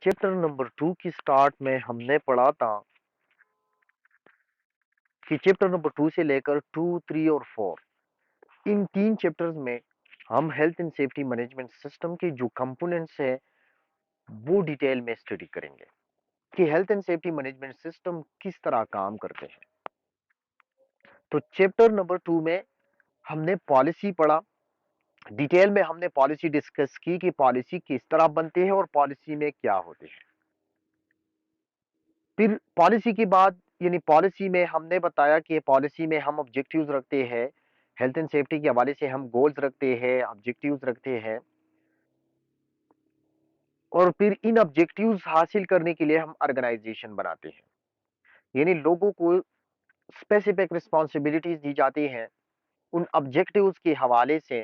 Chapter number 2 की start में हमने पढ़ा था कि चैप्टर नंबर 2 से लेकर 2, 3 और 4 इन तीन चैप्टर्स में हम health and safety management system के जो कंपोनेंट्स है वो डिटेल में स्टडी करेंगे कि health and safety management system किस तरह काम करते हैं। तो चैप्टर नंबर 2 में हमने पॉलिसी पढ़ा, डिटेल में हमने पॉलिसी डिस्कस की कि पॉलिसी किस तरह बनती है और पॉलिसी में क्या होते हैं। फिर पॉलिसी के बाद यानी पॉलिसी में हमने बताया कि पॉलिसी में हम ऑब्जेक्टिव्स रखते हैं, हेल्थ एंड सेफ्टी के हवाले से हम गोल्स रखते हैं, ऑब्जेक्टिव्स रखते हैं और फिर इन ऑब्जेक्टिव्स हासिल करने के लिए हम ऑर्गेनाइजेशन बनाते हैं। यानी लोगों को स्पेसिफिक रिस्पॉन्सिबिलिटीज दी जाती हैं उन ऑब्जेक्टिव्स के हवाले से,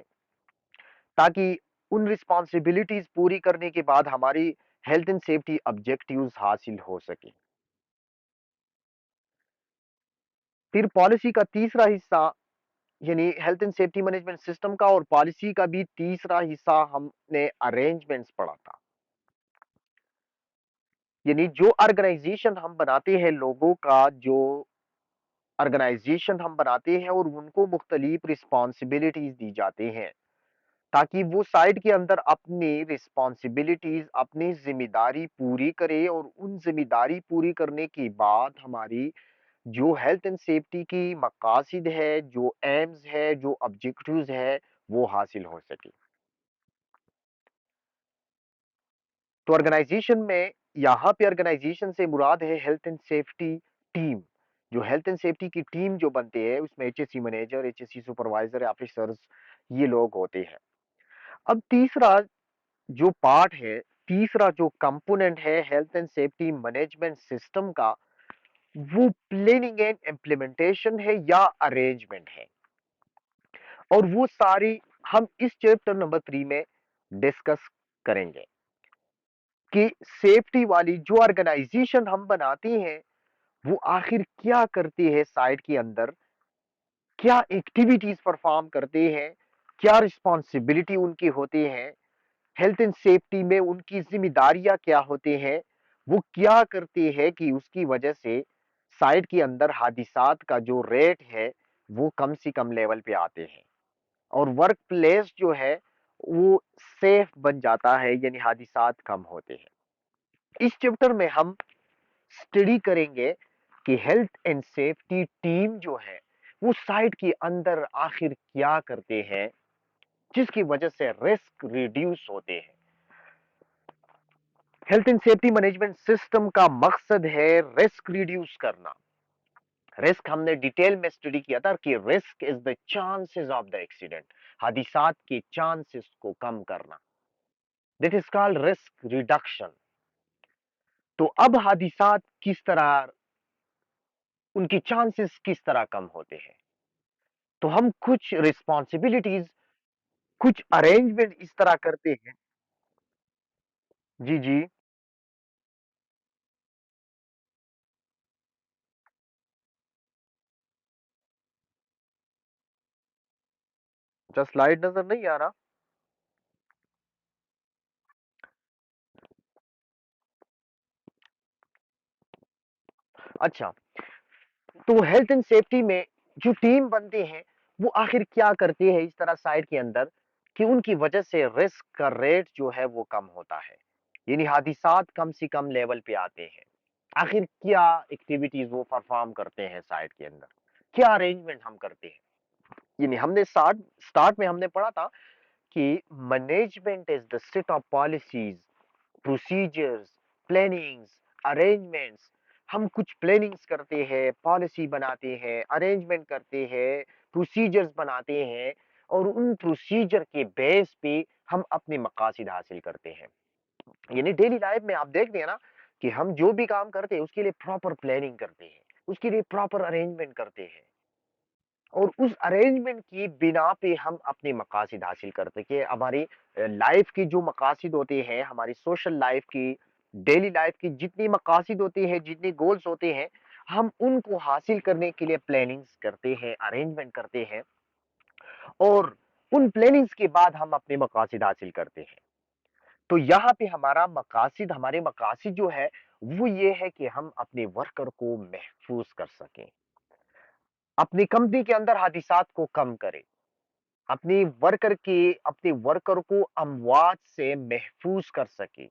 ताकि उन रिस्पॉन्सिबिलिटीज पूरी करने के बाद हमारी हेल्थ एंड सेफ्टी ऑब्जेक्टिव्स हासिल हो सके। फिर पॉलिसी का तीसरा हिस्सा यानी health and safety management system का और पॉलिसी का भी तीसरा हिस्सा हमने अरेंजमेंट्स पढ़ा था। यानी जो ऑर्गेनाइजेशन हम बनाते हैं, लोगों का जो ऑर्गेनाइजेशन हम बनाते हैं और उनको मुख्तलिफ रिस्पॉन्सिबिलिटीज दी जाती हैं ताकि वो साइड के अंदर अपनी रिस्पॉन्सिबिलिटीज अपनी जिम्मेदारी पूरी करे और उन जिम्मेदारी पूरी करने के बाद हमारी जो हेल्थ एंड सेफ्टी की मकासिद है, जो एम्स है, जो ऑब्जेक्टिव्स है, वो हासिल हो सके। तो ऑर्गेनाइजेशन में यहाँ पे ऑर्गेनाइजेशन से मुराद है हेल्थ एंड सेफ्टी टीम। जो हेल्थ एंड सेफ्टी की टीम जो बनते हैं उसमें HSC manager, HSC supervisor, officers ये लोग होते हैं। अब तीसरा जो पार्ट है, तीसरा जो कंपोनेंट है health and safety management system का, वो प्लानिंग एंड इम्प्लीमेंटेशन है या अरेंजमेंट है। और वो सारी हम इस चैप्टर नंबर 3 में डिस्कस करेंगे कि सेफ्टी वाली जो ऑर्गेनाइजेशन हम बनाते हैं वो आखिर क्या करती है, साइट के अंदर क्या एक्टिविटीज परफॉर्म करते हैं, क्या रिस्पॉन्सिबिलिटी उनकी होती है, हेल्थ एंड सेफ्टी में उनकी जिम्मेदारियां क्या होती हैं, वो क्या करते हैं कि उसकी वजह से साइट के अंदर हादिसात का जो रेट है वो कम से कम लेवल पे आते हैं और वर्क प्लेस जो है वो सेफ बन जाता है, यानी हादिसात कम होते हैं। इस चैप्टर में हम स्टडी करेंगे कि हेल्थ एंड सेफ्टी टीम जो है वो साइट के अंदर आखिर क्या करते हैं जिसकी वजह से रिस्क रिड्यूस होते हैं। Health and safety management system का मकसद है रिस्क रिड्यूस करना। रिस्क हमने डिटेल में स्टडी किया था कि risk is the chances of the accident, हादिसात के चांसेस को कम करना, this is called risk reduction. तो अब हादिसात किस तरह, उनकी चांसेस किस तरह कम होते हैं, तो हम कुछ रिस्पॉन्सिबिलिटीज, कुछ अरेंजमेंट इस तरह करते हैं। जी जी। अच्छा, स्लाइड नजर नहीं आ रहा। अच्छा, तो हेल्थ एंड सेफ्टी में जो टीम बनते हैं वो आखिर क्या करती है इस तरह साइड के अंदर कि उनकी वजह से रिस्क का रेट जो है वो कम होता है, यानी हादिसात कम से कम लेवल पे आते हैं। आखिर क्या एक्टिविटीज वो परफॉर्म करते हैं साइड के अंदर, क्या अरेंजमेंट हम करते हैं। यानी हमने स्टार्ट स्टार्ट में हमने पढ़ा था कि management is the set of policies, procedures, plannings, arrangements. हम कुछ प्लानिंग्स करते हैं, पॉलिसी बनाते हैं, अरेंजमेंट करते हैं, प्रोसीजर्स बनाते हैं और उन प्रोसीजर के बेस पे हम अपने मकासद हासिल करते हैं। यानी डेली लाइफ में आप देख रहे हैं ना कि हम जो भी काम करते हैं उसके लिए प्रॉपर प्लानिंग करते हैं, उसके लिए प्रॉपर अरेंजमेंट करते हैं और उस अरेंजमेंट की बिना पे हम अपने मकासद हासिल करते हैं कि हमारी लाइफ की जो मकासद होते हैं, हमारी सोशल लाइफ की, डेली लाइफ की जितनी मकासद होती है, जितने गोल्स होते हैं, हम उनको हासिल करने के लिए प्लानिंग्स करते हैं, अरेंजमेंट करते हैं और उन प्लानिंग्स के बाद हम अपने मकासद हासिल करते हैं। تو یہاں پہ ہمارے مقاصد جو ہے وہ یہ ہے کہ ہم اپنے ورکر کو محفوظ کر سکیں، اپنی کمپنی کے اندر حادثات کو کم کریں، اپنے ورکر کو اموات سے محفوظ کر سکیں،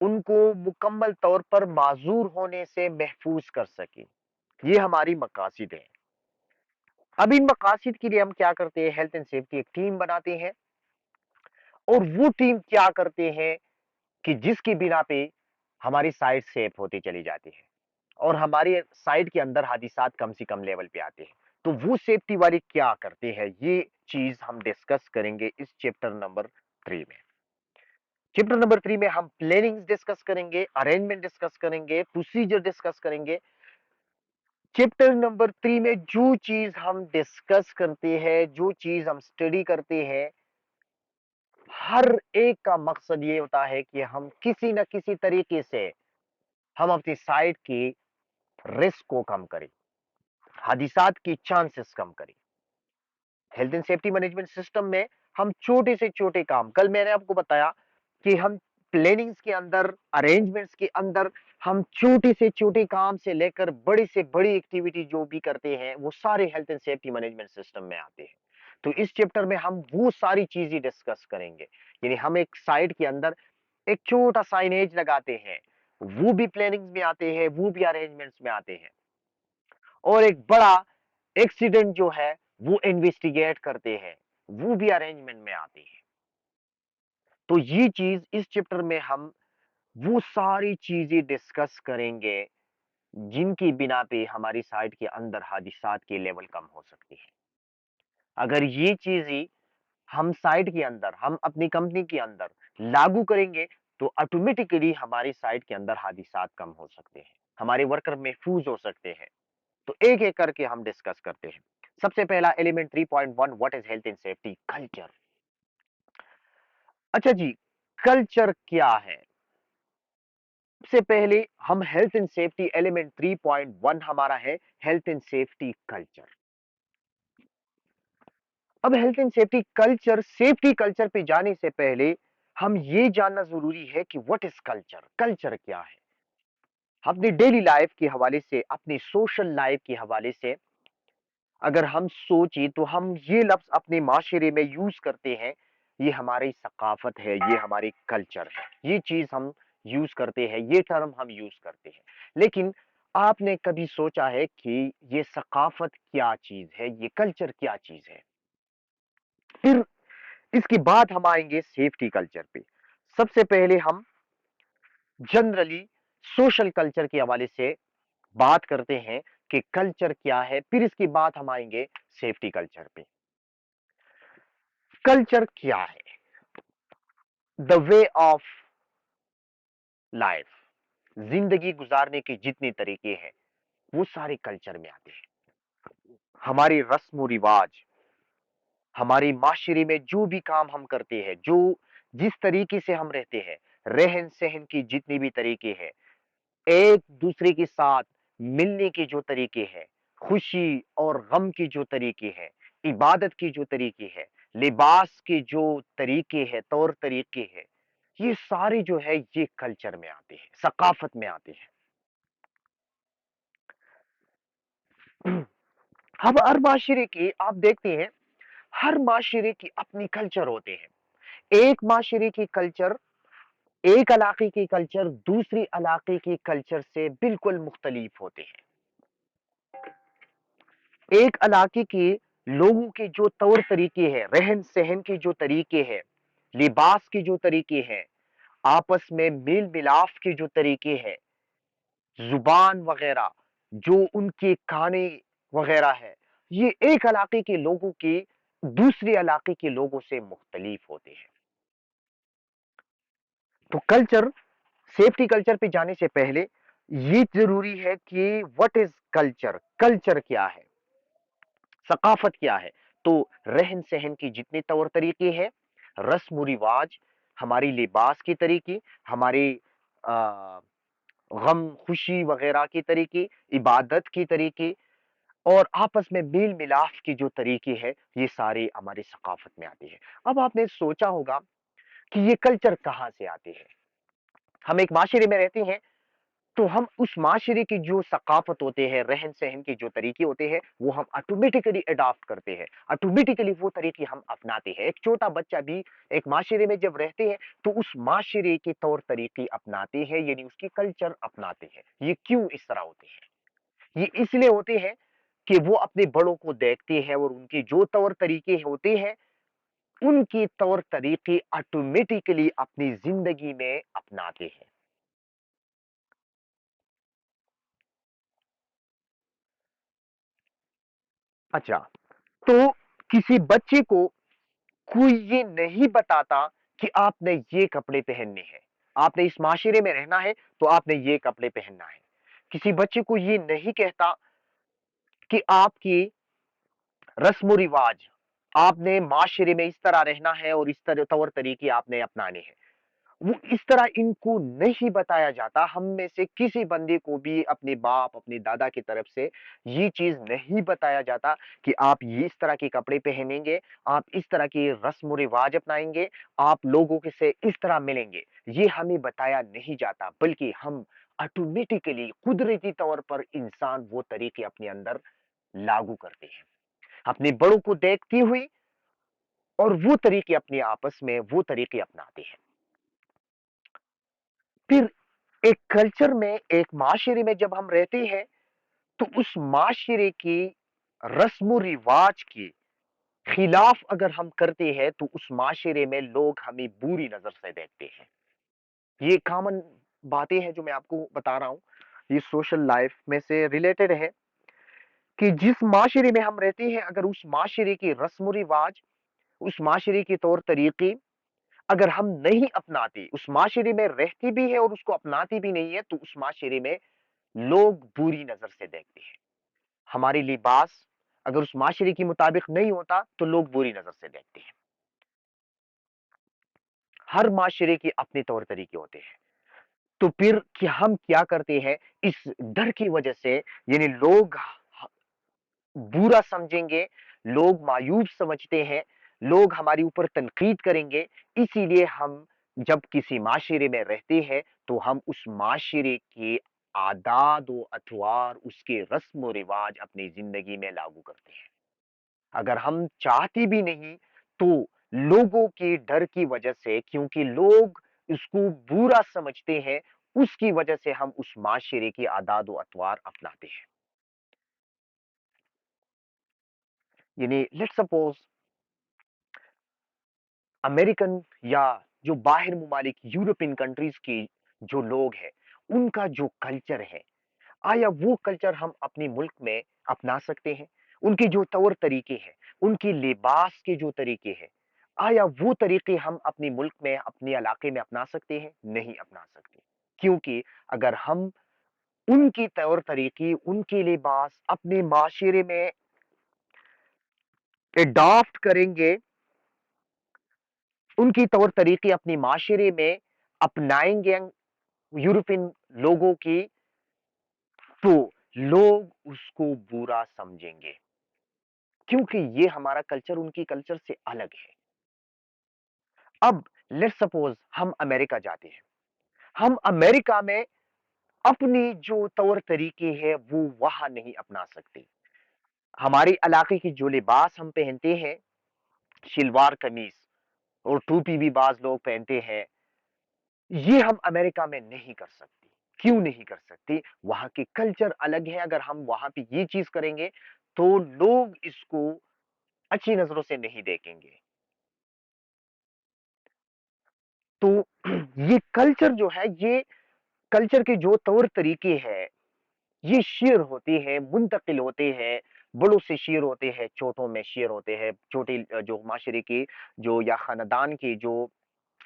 ان کو مکمل طور پر معذور ہونے سے محفوظ کر سکیں۔ یہ ہماری مقاصد ہیں۔ اب ان مقاصد کے لیے ہم کیا کرتے ہیں؟ ہیلتھ اینڈ سیفٹی ایک ٹیم بناتے ہیں، اور وہ ٹیم کیا کرتے ہیں کہ جس کی بنا پہ ہماری سائٹ سیف ہوتی چلی جاتی ہے اور ہماری سائٹ کے اندر حادثات کم سے کم لیول پہ آتے ہیں۔ تو وہ سیفٹی والے کیا کرتے ہیں، یہ چیز ہم ڈسکس کریں گے اس چیپٹر نمبر 3 میں۔ چیپٹر نمبر 3 میں ہم پلاننگ ڈسکس کریں گے، ارینجمنٹ ڈسکس کریں گے، پروسیجر ڈسکس کریں گے۔ چیپٹر نمبر 3 میں جو چیز ہم ڈسکس کرتے ہیں، جو چیز ہم اسٹڈی کرتے ہیں، ہر ایک کا مقصد یہ ہوتا ہے کہ ہم کسی نہ کسی طریقے سے ہم اپنی سائٹ کی رسک کو کم کریں، حادثات کی چانسز کم کریں۔ Health and safety management system میں ہم چھوٹے سے چھوٹے کام، کل میں نے آپ کو بتایا کہ ہم پلاننگز کے اندر، ارینجمنٹس کے اندر، ہم چھوٹے سے چھوٹے کام سے لے کر بڑی سے بڑی ایکٹیویٹی جو بھی کرتے ہیں وہ سارے health and safety management system میں آتے ہیں۔ تو اس چیپٹر میں ہم وہ ساری چیزیں ڈسکس کریں گے، یعنی ہم ایک سائٹ کے اندر ایک چھوٹا سائنیج لگاتے ہیں، وہ بھی پلاننگز میں آتے ہیں، وہ بھی ارینجمنٹس میں آتے ہیں، اور ایک بڑا ایکسیڈنٹ جو ہے وہ انویسٹیگیٹ کرتے ہیں، وہ بھی ارینجمنٹ میں آتی ہے۔ تو یہ چیز اس چیپٹر میں ہم وہ ساری چیزیں ڈسکس کریں گے جن کی بنا پہ ہماری سائٹ کے اندر حادثات کے لیول کم ہو سکتی ہے۔ اگر یہ چیزیں ہم سائٹ کے اندر، ہم اپنی کمپنی کے اندر لاگو کریں گے تو آٹومیٹکلی ہماری سائٹ کے اندر حادثات کم ہو سکتے ہیں، ہمارے ورکر محفوظ ہو سکتے ہیں۔ تو ایک ایک کر کے ہم ڈسکس کرتے ہیں۔ سب سے پہلا element 3.1، what is health and safety culture. اچھا جی، کلچر کیا ہے؟ سب سے پہلے ہم ہیلتھ اینڈ سیفٹی ایلیمنٹ 3.1 ہمارا ہے ہیلتھ اینڈ سیفٹی کلچر۔ اب health and safety culture, safety culture پہ جانے سے پہلے ہم یہ جاننا ضروری ہے کہ واٹ از کلچر، کلچر کیا ہے۔ اپنی ڈیلی لائف کے حوالے سے، اپنی سوشل لائف کے حوالے سے اگر ہم سوچیں تو ہم یہ لفظ اپنے معاشرے میں یوز کرتے ہیں، یہ ہماری ثقافت ہے، یہ ہماری کلچر ہے، یہ چیز ہم یوز کرتے ہیں، یہ ٹرم ہم یوز کرتے ہیں۔ لیکن آپ نے کبھی سوچا ہے کہ یہ ثقافت کیا چیز ہے، یہ کلچر کیا چیز ہے؟ پھر اس کے بعد ہم آئیں گے سیفٹی کلچر پہ۔ سب سے پہلے ہم جنرلی سوشل کلچر کے حوالے سے بات کرتے ہیں کہ کلچر کیا ہے، پھر اس کے بعد ہم آئیں گے سیفٹی کلچر پہ۔ کلچر کیا ہے؟ دا وے آف لائف، زندگی گزارنے کے جتنے طریقے ہیں وہ سارے کلچر میں آتے ہیں۔ ہماری رسم و رواج، ہمارے معاشرے میں جو بھی کام ہم کرتے ہیں، جو جس طریقے سے ہم رہتے ہیں، رہن سہن کی جتنی بھی طریقے ہیں، ایک دوسرے کے ساتھ ملنے کے جو طریقے ہیں، خوشی اور غم کی جو طریقے ہیں، عبادت کی جو طریقے ہیں، لباس کے جو طریقے ہیں، طور طریقے ہیں، یہ سارے جو ہے یہ کلچر میں آتے ہیں، ثقافت میں آتے ہیں۔ اب ہر معاشرے کی آپ دیکھتے ہیں، ہر معاشرے کی اپنی کلچر ہوتے ہیں۔ ایک معاشرے کی کلچر، ایک علاقے کی کلچر دوسری علاقے کی کلچر سے بالکل مختلف ہوتے ہیں۔ ایک علاقے کے لوگوں کے جو طور طریقے ہیں، رہن سہن کے جو طریقے ہیں، لباس کے جو طریقے ہیں، آپس میں میل ملاف کے جو طریقے ہیں، زبان وغیرہ، جو ان کے کھانے وغیرہ ہے، یہ ایک علاقے کے لوگوں کے دوسرے علاقے کے لوگوں سے مختلف ہوتے ہیں۔ تو کلچر، سیفٹی کلچر پہ جانے سے پہلے یہ ضروری ہے کہ what is کلچر، کلچر کیا ہے، ثقافت کیا ہے؟ تو رہن سہن کی جتنے طور طریقے ہیں، رسم و رواج، ہماری لباس کی طریقے، ہماری غم خوشی وغیرہ کی طریقے، عبادت کی طریقے، اور آپس میں میل ملاف کے جو طریقے ہیں، یہ سارے ہماری ثقافت میں آتے ہیں۔ اب آپ نے سوچا ہوگا कि ये कल्चर कहाँ से आते हैं। हम एक माशरे में रहते हैं, तो हम उस माशरे की जो सकाफत होते हैं, रहन सहन के जो तरीके होते हैं, वो हम ऑटोमेटिकली अडॉप्ट करते हैं, ऑटोमेटिकली वो तरीके हम अपनाते हैं। एक छोटा बच्चा भी एक माशरे में जब रहते हैं, तो उस माशरे के तौर तरीके अपनाते हैं, यानी उसकी कल्चर अपनाते हैं। ये क्यों इस तरह होते हैं? ये इसलिए होते हैं कि वो अपने बड़ों को देखते हैं और उनके जो तौर तरीके होते हैं, उनके तौर तरीके ऑटोमेटिकली अपनी जिंदगी में अपनाते हैं। अच्छा, तो किसी बच्चे को कोई ये नहीं बताता कि आपने ये कपड़े पहनने हैं, आपने इस माशरे में रहना है तो आपने ये कपड़े पहनना है। किसी बच्चे को ये नहीं कहता कि आपकी रस्म रिवाज, आपने माशरे में इस तरह रहना है और इस तरह तौर तरीके आपने अपनाने हैं। वो इस तरह इनको नहीं बताया जाता। हम में से किसी बंदे को भी अपने बाप, अपने दादा की तरफ से ये चीज नहीं बताया जाता कि आप ये इस तरह के कपड़े पहनेंगे, आप इस तरह के रस्म रिवाज अपनाएंगे, आप लोगों के से इस तरह मिलेंगे। ये हमें बताया नहीं जाता, बल्कि हम ऑटोमेटिकली कुदरती तौर पर इंसान वो तरीके अपने अंदर लागू करते हैं, अपने बड़ों को देखती हुई, और वो तरीके अपने आपस में वो तरीके अपनाते हैं। फिर एक कल्चर में, एक माशरे में जब हम रहते हैं, तो उस माशरे की रस्म रिवाज के खिलाफ अगर हम करते हैं, तो उस माशरे में लोग हमें बुरी नजर से देखते हैं। ये कॉमन बातें हैं जो मैं आपको बता रहा हूं, ये सोशल लाइफ में से रिलेटेड है कि जिस माशरे में हम रहते हैं, अगर उस माशरे की रस्म रिवाज, उस माशरे के तौर तरीके अगर हम नहीं अपनाते, उस माशरे में रहती भी है और उसको अपनाती भी नहीं है, तो उस माशरे में लोग बुरी नजर से देखते हैं। हमारी लिबास अगर उस माशरे के मुताबिक नहीं होता, तो लोग बुरी नजर से देखते हैं। हर माशरे के अपने तौर तरीके होते हैं। तो फिर कि हम क्या करते हैं, इस डर की वजह से, यानी लोग बुरा समझेंगे, लोग मायूब समझते हैं, लोग हमारे ऊपर तनकीद करेंगे, इसीलिए हम जब किसी माशरे में रहते हैं, तो हम उस माशरे के आदात व अतवार, उसके रस्म व रिवाज अपनी जिंदगी में लागू करते हैं। अगर हम चाहते भी नहीं, तो लोगों के डर की वजह से, क्योंकि लोग इसको बुरा समझते हैं, उसकी वजह से हम उस माशरे की आदात व अतवार अपनाते हैं। यानी लेट्स सपोज अमेरिकन या जो बाहर मुमालिक यूरोपियन कंट्रीज के जो लोग हैं, उनका जो कल्चर है, आया वो कल्चर हम अपने मुल्क में अपना सकते हैं? उनके जो तौर तरीके हैं, उनके लिबास के जो तरीके हैं, आया वो तरीके हम अपने मुल्क में, अपने इलाके में अपना सकते हैं? नहीं अपना सकते। क्योंकि अगर हम उनकी तौर तरीके, उनके लिबास अपने माशरे में एडॉप्ट करेंगे, उनकी तौर तरीके अपने माशरे में अपनाएंगे यूरोपियन लोगों की, तो लोग उसको बुरा समझेंगे, क्योंकि ये हमारा कल्चर उनकी कल्चर से अलग है। अब लेट्स सपोज हम अमेरिका जाते हैं, हम अमेरिका में अपनी जो तौर तरीके हैं वो वहां नहीं अपना सकते। हमारे इलाके की जो लिबास हम पहनते हैं, शलवार कमीज और टोपी भी बाज लोग पहनते हैं, ये हम अमेरिका में नहीं कर सकते। क्यों नहीं कर सकते? वहां की कल्चर अलग है। अगर हम वहां पे ये चीज करेंगे, तो लोग इसको अच्छी नजरों से नहीं देखेंगे। तो ये कल्चर जो है, ये कल्चर के जो तौर तरीके हैं, ये शेयर होते हैं, मुंतकिल होते हैं, बड़ों से शेयर होते हैं, छोटों में शेयर होते हैं, छोटे जो माशरे की जो या खानदान की जो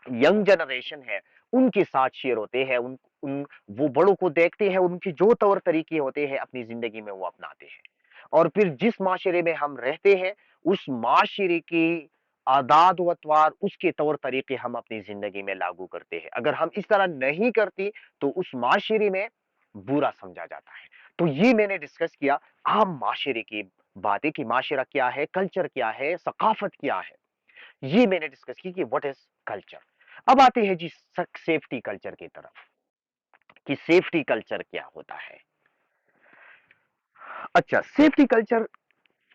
यंग जनरेशन है, उनके साथ शेयर होते हैं। उन उन वो बड़ों को देखते हैं, उनके जो तौर तरीके होते हैं अपनी जिंदगी में वो अपनाते हैं। और फिर जिस माशरे में हम रहते हैं, उस माशरे की आदात व अतवार, उसके तौर तरीके हम अपनी जिंदगी में लागू करते हैं। अगर हम इस तरह नहीं करते, तो उस माशरे में बुरा समझा जाता है। तो ये मैंने डिस्कस किया आम माशरे की बातें, कि माशरा क्या है, कल्चर क्या है, सकाफत क्या है। ये मैंने डिस्कस की कि व्हाट इज कल्चर। अब आते हैं जी सेफ्टी कल्चर की तरफ, कि सेफ्टी कल्चर क्या होता है। अच्छा, सेफ्टी कल्चर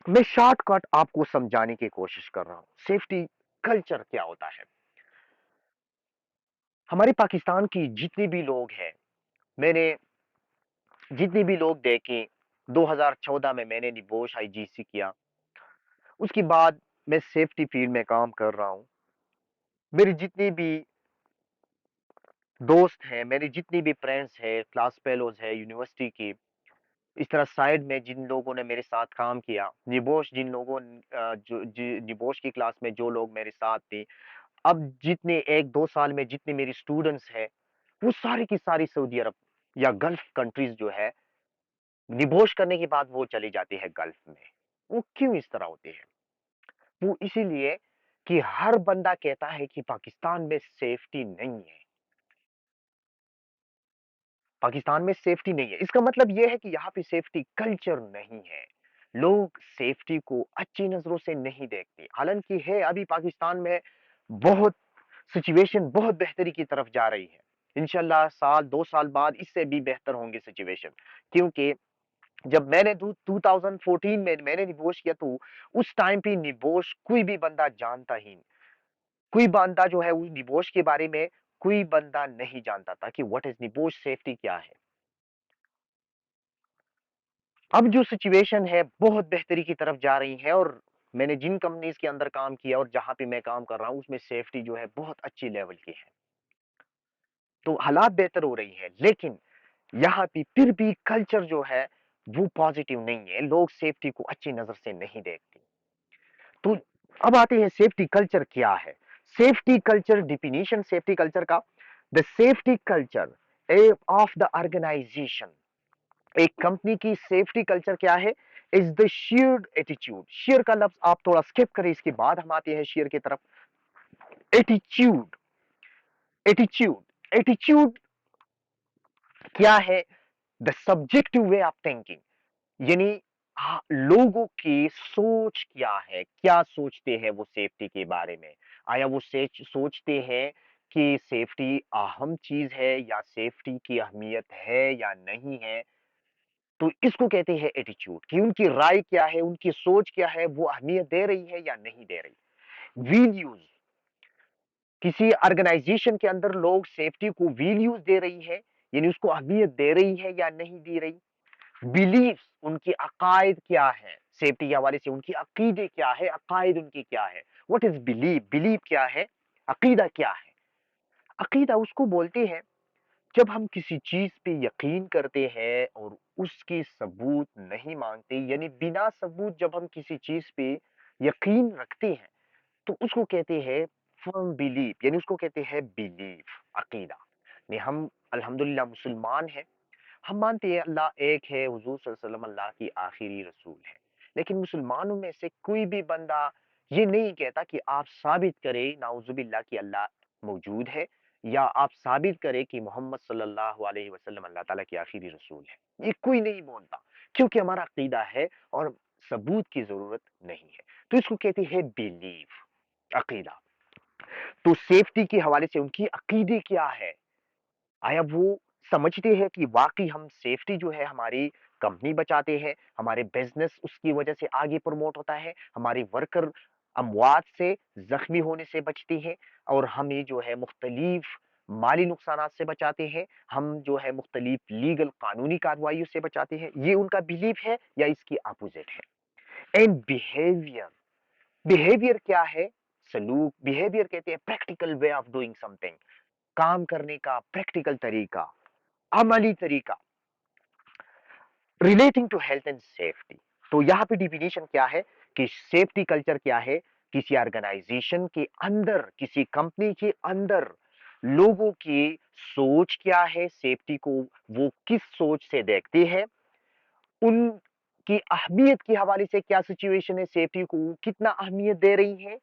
मैं शॉर्टकट आपको समझाने की कोशिश कर रहा हूं। सेफ्टी कल्चर क्या होता है? हमारे पाकिस्तान की जितने भी लोग हैं, मैंने जितने भी लोग देखे, 2014 में मैंने निबोश आईजीसी किया, उसके बाद मैं सेफ्टी फील्ड में काम कर रहा हूं। मेरे जितने भी दोस्त हैं, मेरे जितने भी फ्रेंड्स हैं, क्लास फेलोज है यूनिवर्सिटी की, इस तरह साइड में जिन लोगों ने मेरे साथ काम किया, निबोश जिन लोगों निबोश की क्लास में जो लोग मेरे साथ थे, अब जितने 1-2 साल में जितने मेरी स्टूडेंट्स हैं, वो सारी की सारी सऊदी अरब या गल्फ कंट्रीज जो है, निबोश करने के बाद वो चले जाते हैं गल्फ में। वो क्यों इस तरह होते हैं? वो इसीलिए कि हर बंदा कहता है कि पाकिस्तान में सेफ्टी नहीं है, पाकिस्तान में सेफ्टी नहीं है। इसका मतलब ये है कि यहाँ पे सेफ्टी कल्चर नहीं है। लोग सेफ्टी को अच्छी नजरों से नहीं देखते। हालांकि है, अभी पाकिस्तान में बहुत सिचुएशन बहुत बेहतरी की तरफ जा रही है। इंशाल्लाह साल 2 साल बाद इससे भी बेहतर होंगे सिचुएशन। क्योंकि जब मैंने 2014 में मैंने निबोश किया, तो उस टाइम पे निबोश कोई भी बंदा जानता ही नहीं। कोई बंदा जो है उस निबोश के बारे में कोई बंदा नहीं जानता था कि व्हाट इज निबोश, सेफ्टी क्या है। अब जो सिचुएशन है बहुत बेहतरी की तरफ जा रही है, और मैंने जिन कंपनीज के अंदर काम किया और जहां पे मैं काम कर रहा हूं, उसमें सेफ्टी जो है बहुत अच्छी लेवल की है। तो हालात बेहतर हो रही है, लेकिन यहाँ पे फिर भी कल्चर जो है वो पॉजिटिव नहीं है। लोग सेफ्टी को अच्छी नजर से नहीं देखते। तो अब आते हैं सेफ्टी कल्चर क्या है। Safety culture definition safety culture का, the safety culture of the organisation, एक कंपनी की सेफ्टी कल्चर क्या है, is the shared attitude. Share का लफ्ज आप थोड़ा स्किप करें, इसके बाद हम आते हैं शेयर की तरफ। एटीट्यूड, एटीट्यूड, एटीट्यूड क्या है? The subjective way of thinking, यानी लोगों की सोच क्या है, क्या सोचते हैं वो सेफ्टी के बारे में। आया वो सोचते हैं कि सेफ्टी अहम चीज है, या सेफ्टी की अहमियत है या नहीं है। तो इसको कहते हैं एटीट्यूड, कि उनकी राय क्या है, उनकी सोच क्या है, वो अहमियत दे रही है या नहीं दे रही। वैल्यूज, किसी ऑर्गेनाइजेशन के अंदर लोग सेफ्टी को वैल्यूज दे रही है, यानी उसको अहमियत दे रही है या नहीं दे रही। बिलीफ, उनकी अकायद क्या है, सेफ्टी के हवाले से उनकी अकीदे क्या है, अकायद उनकी क्या है। व्हाट इज बिलीफ, बिलीफ क्या है, अकीदा क्या है। अकीदा उसको बोलते हैं जब हम किसी चीज पे यकीन करते हैं और उसकी सबूत नहीं मांगते, यानी बिना सबूत जब हम किसी चीज पे यकीन रखते हैं, तो उसको कहते हैं फर्म बिलीफ, यानी उसको कहते हैं बिलीफ, अकीदा। नहीं, हम अल्हम्दुलिल्लाह मुसलमान हैं, हम मानते हैं अल्लाह एक है, हुजूर सल्लल्लाहु अलैहि वसल्लम अल्लाह की आखिरी रसूल है। लेकिन मुसलमानों में से कोई भी बंदा ये नहीं कहता कि आप साबित करें नाउजुबिल्लाह कि अल्लाह मौजूद है, या आप साबित करें कि मोहम्मद सल्लल्लाहु अलैहि वसल्लम अल्लाह ताला की आखिरी रसूल है। ये कोई नहीं बोलता, क्योंकि हमारा अकीदा है और सबूत की जरूरत नहीं है। तो इसको कहते हैं बिलीफ, अकीदा। तो सेफ्टी के हवाले से उनकी अकीदे क्या है, आया वो समझते हैं कि वाकई हम सेफ्टी जो है हमारी कंपनी बचाते हैं, हमारे बिजनेस उसकी वजह से आगे प्रमोट होता है, हमारे वर्कर अमवात से, जख्मी होने से बचते हैं, और हमें जो है मुख्तलिफ माली नुकसान से बचाते हैं, हम जो है मुख्तलिफ लीगल कानूनी कार्रवाई से बचाते हैं। ये उनका बिलीफ है या इसकी अपोजिट है। एंड बिहेवियर, बिहेवियर क्या है? सलूक, बिहेवियर कहते हैं practical way of doing something, काम करने का प्रैक्टिकल तरीका, अमली तरीका, relating to health and safety. तो यहाँ पे डिफिनेशन क्या है कि सेफ्टी कल्चर क्या है? किसी ऑर्गेनाइजेशन के अंदर, किसी कंपनी के अंदर लोगों की सोच क्या है, सेफ्टी को वो किस सोच से देखते हैं, उनकी अहमियत के हवाले से क्या सिचुएशन है, सेफ्टी को कितना अहमियत दे रही है,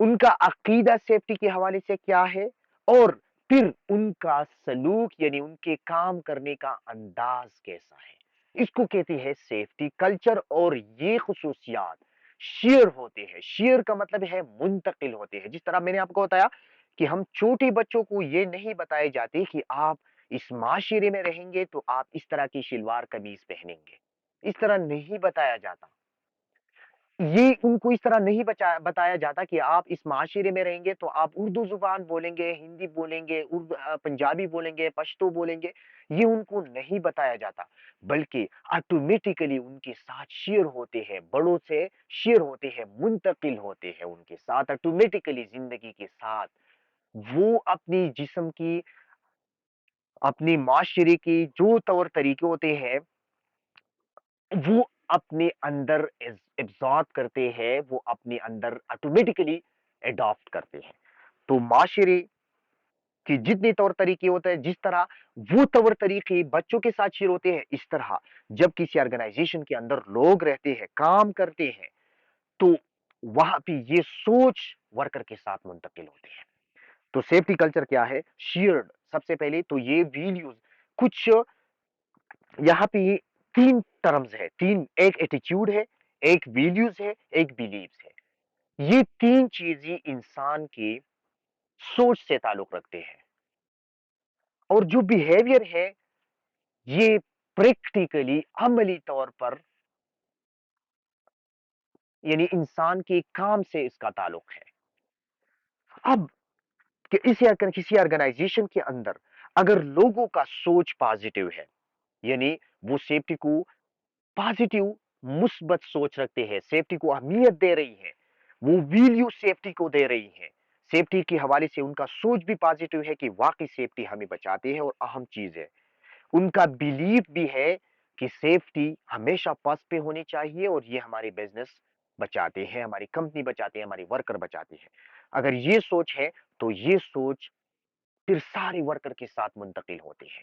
उनका अकीदा सेफ्टी के हवाले से क्या है, और फिर उनका सलूक यानी उनके काम करने का अंदाज कैसा है। इसको कहते हैं सेफ्टी कल्चर। और ये खुसूसियात शेयर होते हैं, शेयर का मतलब है मुंतकिल होते हैं। जिस तरह मैंने आपको बताया کہ ہم چھوٹے بچوں کو یہ نہیں بتائے جاتے کہ آپ اس معاشرے میں رہیں گے تو آپ اس طرح کی شلوار قمیض پہنیں گے، اس طرح نہیں بتایا جاتا۔ یہ ان کو اس طرح نہیں بتایا جاتا کہ آپ اس معاشرے میں رہیں گے تو آپ اردو زبان بولیں گے، ہندی بولیں گے، پنجابی بولیں گے، پشتو بولیں گے، یہ ان کو نہیں بتایا جاتا، بلکہ آٹومیٹیکلی ان کے ساتھ شیئر ہوتے ہیں، بڑوں سے شیئر ہوتے ہیں، منتقل ہوتے ہیں ان کے ساتھ آٹومیٹیکلی زندگی کے ساتھ۔ وہ اپنی جسم کی، اپنی معاشرے کی جو طور طریقے ہوتے ہیں وہ اپنے اندر ایبزارب کرتے ہیں، وہ اپنے اندر آٹومیٹیکلی اڈاپٹ کرتے ہیں۔ تو معاشرے کے جتنے طور طریقے ہوتے ہیں، جس طرح وہ طور طریقے بچوں کے ساتھ شیئر ہوتے ہیں، اس طرح جب کسی آرگنائزیشن کے اندر لوگ رہتے ہیں، کام کرتے ہیں، تو وہاں پہ یہ سوچ ورکر کے ساتھ منتقل ہوتے ہیں۔ تو سیفٹی کلچر کیا ہے؟ شیئرڈ، سب سے پہلے تو یہ ویلیوز کچھ یہاں پہ یہ تین ٹرمز ہے، تین، ایک ایٹیچیوڈ ہے، ایک ویلیوز ہے، ایک بیلیوز ہے۔ یہ تین چیزیں انسان کی سوچ سے تعلق رکھتے ہیں، اور جو بیہیویئر ہے یہ پریکٹیکلی عملی طور پر یعنی انسان کے کام سے اس کا تعلق ہے۔ اب کہ کسی آرگنائزیشن کے اندر اگر لوگوں کا سوچ پازیٹیو ہے، یعنی وہ سیفٹی کو پازیٹیو مثبت سوچ رکھتے ہیں، سیفٹی کو اہمیت دے رہی ہے، وہ ویلیو سیفٹی کو دے رہی ہے، سیفٹی کے حوالے سے ان کا سوچ بھی پازیٹیو ہے کہ واقعی سیفٹی ہمیں بچاتی ہے اور اہم چیز ہے، ان کا بیلیف بھی ہے کہ سیفٹی ہمیشہ پاس پہ ہونی چاہیے اور یہ ہماری بزنس بچاتے ہیں، ہماری کمپنی بچاتے ہیں، ہماری ورکر بچاتے ہیں۔ اگر یہ سوچ ہے تو یہ سوچ پھر سارے ورکر کے ساتھ منتقل ہوتے ہیں،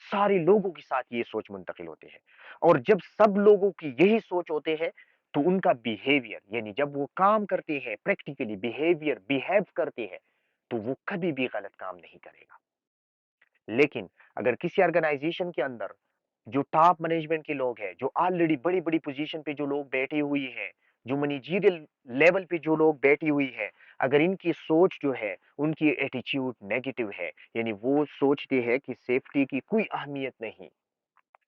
سارے لوگوں کے ساتھ یہ سوچ منتقل ہوتے ہیں، اور جب سب لوگوں کی یہی سوچ ہوتے ہیں تو ان کا بیہیویئر یعنی جب وہ کام کرتے ہیں پریکٹیکلی بیہیو کرتے ہیں تو وہ کبھی بھی غلط کام نہیں کرے گا۔ لیکن اگر کسی آرگنائزیشن کے اندر جو ٹاپ مینجمنٹ کے لوگ ہیں، جو آلریڈی بڑی بڑی پوزیشن پہ جو لوگ بیٹھے ہوئی ہیں، جو مینیجیریل لیول پہ جو لوگ بیٹھی ہوئی ہے، اگر ان کی سوچ جو ہے، ان کی ایٹیچیوڈ نیگیٹو ہے، یعنی وہ سوچتے ہیں کہ سیفٹی کی کوئی اہمیت نہیں،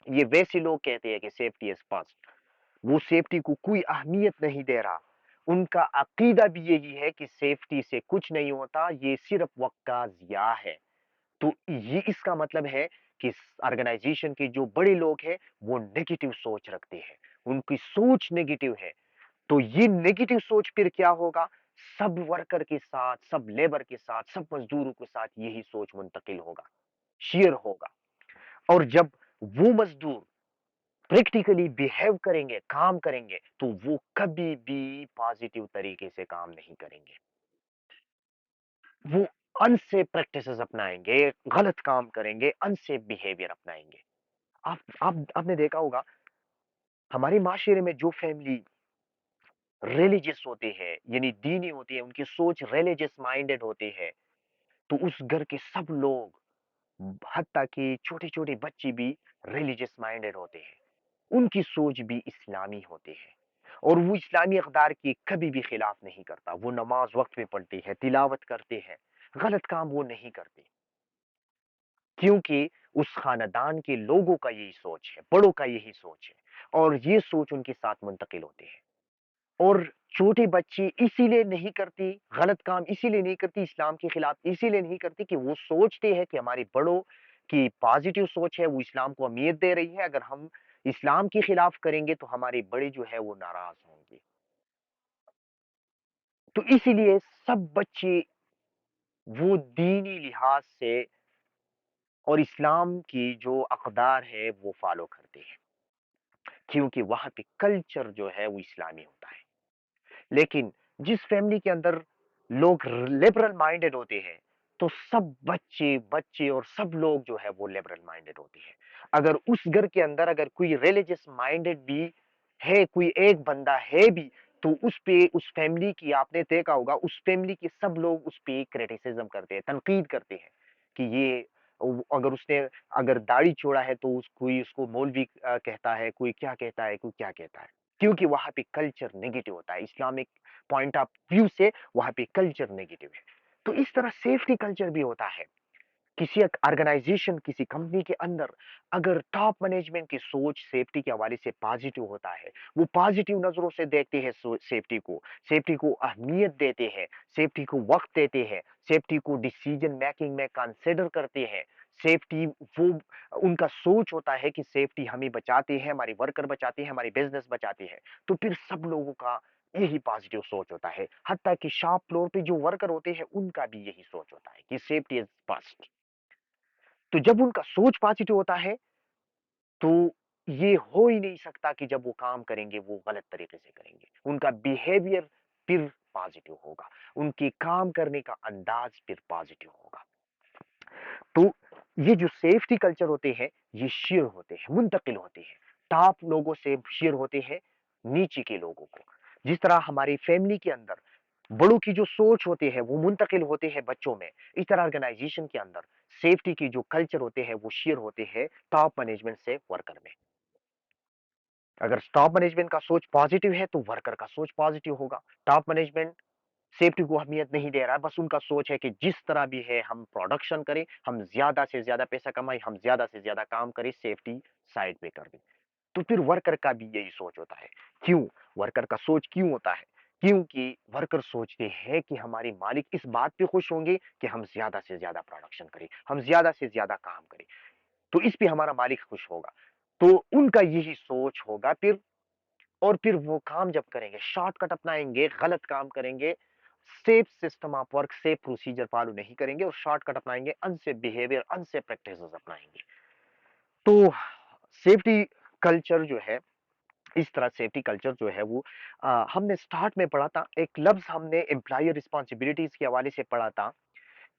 یہ ویسے لوگ کہتے ہیں کہ سیفٹی از فرسٹ، وہ سیفٹی کو کوئی اہمیت نہیں دے رہا، ان کا عقیدہ بھی یہی ہے کہ سیفٹی سے کچھ نہیں ہوتا، یہ صرف وقت کا ضیاع ہے، تو یہ اس کا مطلب ہے کہ آرگنائزیشن کے جو بڑے لوگ ہیں وہ نیگیٹو سوچ رکھتے ہیں، ان کی سوچ نیگیٹو ہے، تو یہ نیگیٹو سوچ پھر کیا ہوگا؟ سب ورکر کے ساتھ، سب لیبر کے ساتھ، سب مزدوروں کے ساتھ یہی سوچ منتقل ہوگا، شیئر ہوگا، اور جب وہ مزدور پریکٹیکلی بیہیو کریں گے، کام کریں گے، تو وہ کبھی بھی پازیٹیو طریقے سے کام نہیں کریں گے، وہ انسیف پریکٹسز اپنائیں گے، غلط کام کریں گے، انسیف بیہیویئر اپنائیں گے۔ آپ نے دیکھا ہوگا ہمارے معاشرے میں جو فیملی ریلیجس ہوتے ہیں یعنی دینی ہوتے ہیں، ان کی سوچ ریلیجس مائنڈڈ ہوتے ہیں، تو اس گھر کے سب لوگ حتیٰ کہ چھوٹے چھوٹے بچے بھی ریلیجس مائنڈڈ ہوتے ہیں، ان کی سوچ بھی اسلامی ہوتے ہیں، اور وہ اسلامی اقدار کی کبھی بھی خلاف نہیں کرتا، وہ نماز وقت پہ پڑھتے ہیں، تلاوت کرتے ہیں، غلط کام وہ نہیں کرتے، کیونکہ اس خاندان کے لوگوں کا یہی سوچ ہے، بڑوں کا یہی سوچ ہے، اور یہ سوچ ان کے ساتھ منتقل ہوتے ہیں، اور چھوٹے بچے اسی لیے نہیں کرتی غلط کام، اسی لیے نہیں کرتی اسلام کے خلاف، اسی لیے نہیں کرتی کہ وہ سوچتے ہیں کہ ہمارے بڑوں کی پازیٹیو سوچ ہے، وہ اسلام کو اہمیت دے رہی ہے، اگر ہم اسلام کے خلاف کریں گے تو ہمارے بڑے جو ہے وہ ناراض ہوں گے، تو اسی لیے سب بچے وہ دینی لحاظ سے اور اسلام کی جو اقدار ہے وہ فالو کرتے ہیں، کیونکہ وہاں پہ کلچر جو ہے وہ اسلامی ہوتا ہے۔ لیکن جس فیملی کے اندر لوگ لبرل مائنڈڈ ہوتے ہیں تو سب بچے بچے اور سب لوگ جو ہے وہ لبرل مائنڈڈ ہوتے ہیں، اگر اس گھر کے اندر اگر کوئی ریلیجس مائنڈڈ بھی ہے، کوئی ایک بندہ ہے بھی، تو اس پہ اس فیملی کی آپ نے دیکھا ہوگا اس فیملی کے سب لوگ اس پہ کریٹیسزم کرتے ہیں، تنقید کرتے ہیں کہ یہ اگر اس نے اگر داڑھی چھوڑا ہے تو کوئی اس کو مولوی کہتا ہے، کوئی کیا کہتا ہے، کوئی کیا کہتا ہے، کیونکہ وہاں پہ کلچر نیگیٹو ہوتا ہے، اسلامک پوائنٹ آف ویو سے وہاں پہ کلچر نیگیٹو ہے۔ तो इस तरह सेफ्टी कल्चर भी होता है। किसी एक ऑर्गेनाइजेशन, किसी कंपनी के अंदर अगर टॉप मैनेजमेंट की सोच सेफ्टी के हवाले से पॉजिटिव होता है, वो पॉजिटिव नजरों से देखते हैं सेफ्टी को अहमियत देते हैं, सेफ्टी को वक्त देते हैं, सेफ्टी को डिसीजन मेकिंग में कंसिडर करते हैं, सेफ्टी वो उनका सोच होता है कि सेफ्टी हमें बचाती है, हमारी वर्कर बचाती है, हमारी बिजनेस बचाती है, तो फिर सब लोगों का यही पॉजिटिव सोच होता है। हत्ता कि शॉप फ्लोर पे जो वर्कर होते हैं उनका भी यही सोच होता है कि सेफ्टी इज फर्स्ट। तो जब उनका सोच पॉजिटिव होता है, तो ये हो ही नहीं सकता कि जब वो काम करेंगे वो गलत तरीके से करेंगे। उनका बिहेवियर फिर पॉजिटिव होगा, उनके काम करने का अंदाज फिर पॉजिटिव होगा। तो ये जो सेफ्टी कल्चर होते हैं, ये शेयर होते हैं, मुंतकिल होते हैं, टॉप लोगों से शेयर होते हैं नीचे के लोगों को। जिस तरह हमारी फैमिली के अंदर बड़ों की जो सोच होती है वो मुंतकिल होते हैं बच्चों में, इस तरह ऑर्गेनाइजेशन के अंदर सेफ्टी की जो कल्चर होते हैं वो शेयर होते हैं टॉप मैनेजमेंट से वर्कर में। अगर टॉप मैनेजमेंट का सोच पॉजिटिव है तो वर्कर का सोच पॉजिटिव होगा। टॉप मैनेजमेंट सेफ्टी को अहमियत नहीं दे रहा है, बस उनका सोच है कि जिस तरह भी है हम प्रोडक्शन करें, हम ज्यादा से ज्यादा पैसा कमाएं, हम ज्यादा से ज्यादा काम करें, सेफ्टी साइड पे कर दें। तो फिर वर्कर का भी यही सोच होता है। क्यों? वर्कर का सोच क्यों होता है? क्योंकि वर्कर सोचते हैं कि हमारे मालिक इस बात पे खुश होंगे कि हम ज्यादा से ज्यादा प्रोडक्शन करें, हम ज्यादा से ज्यादा काम करें, तो इस पे हमारा मालिक खुश होगा। तो उनका यही सोच होगा फिर। और फिर वो काम जब करेंगे, शॉर्टकट अपनाएंगे, गलत काम करेंगे, safe system of work, safe procedure follow नहीं करेंगे और शॉर्टकट अपनाएंगे, अनसेफ बिहेवियर, अनसेफ प्रैक्टिसेस अपनाएंगे। तो सेफ्टी कल्चर जो है, इस तरह सेफ्टी कल्चर जो है वो हमने स्टार्ट में पढ़ा था, एक लफ्ज हमने एम्प्लॉयर रिस्पॉन्सिबिलिटीज के हवाले से पढ़ा था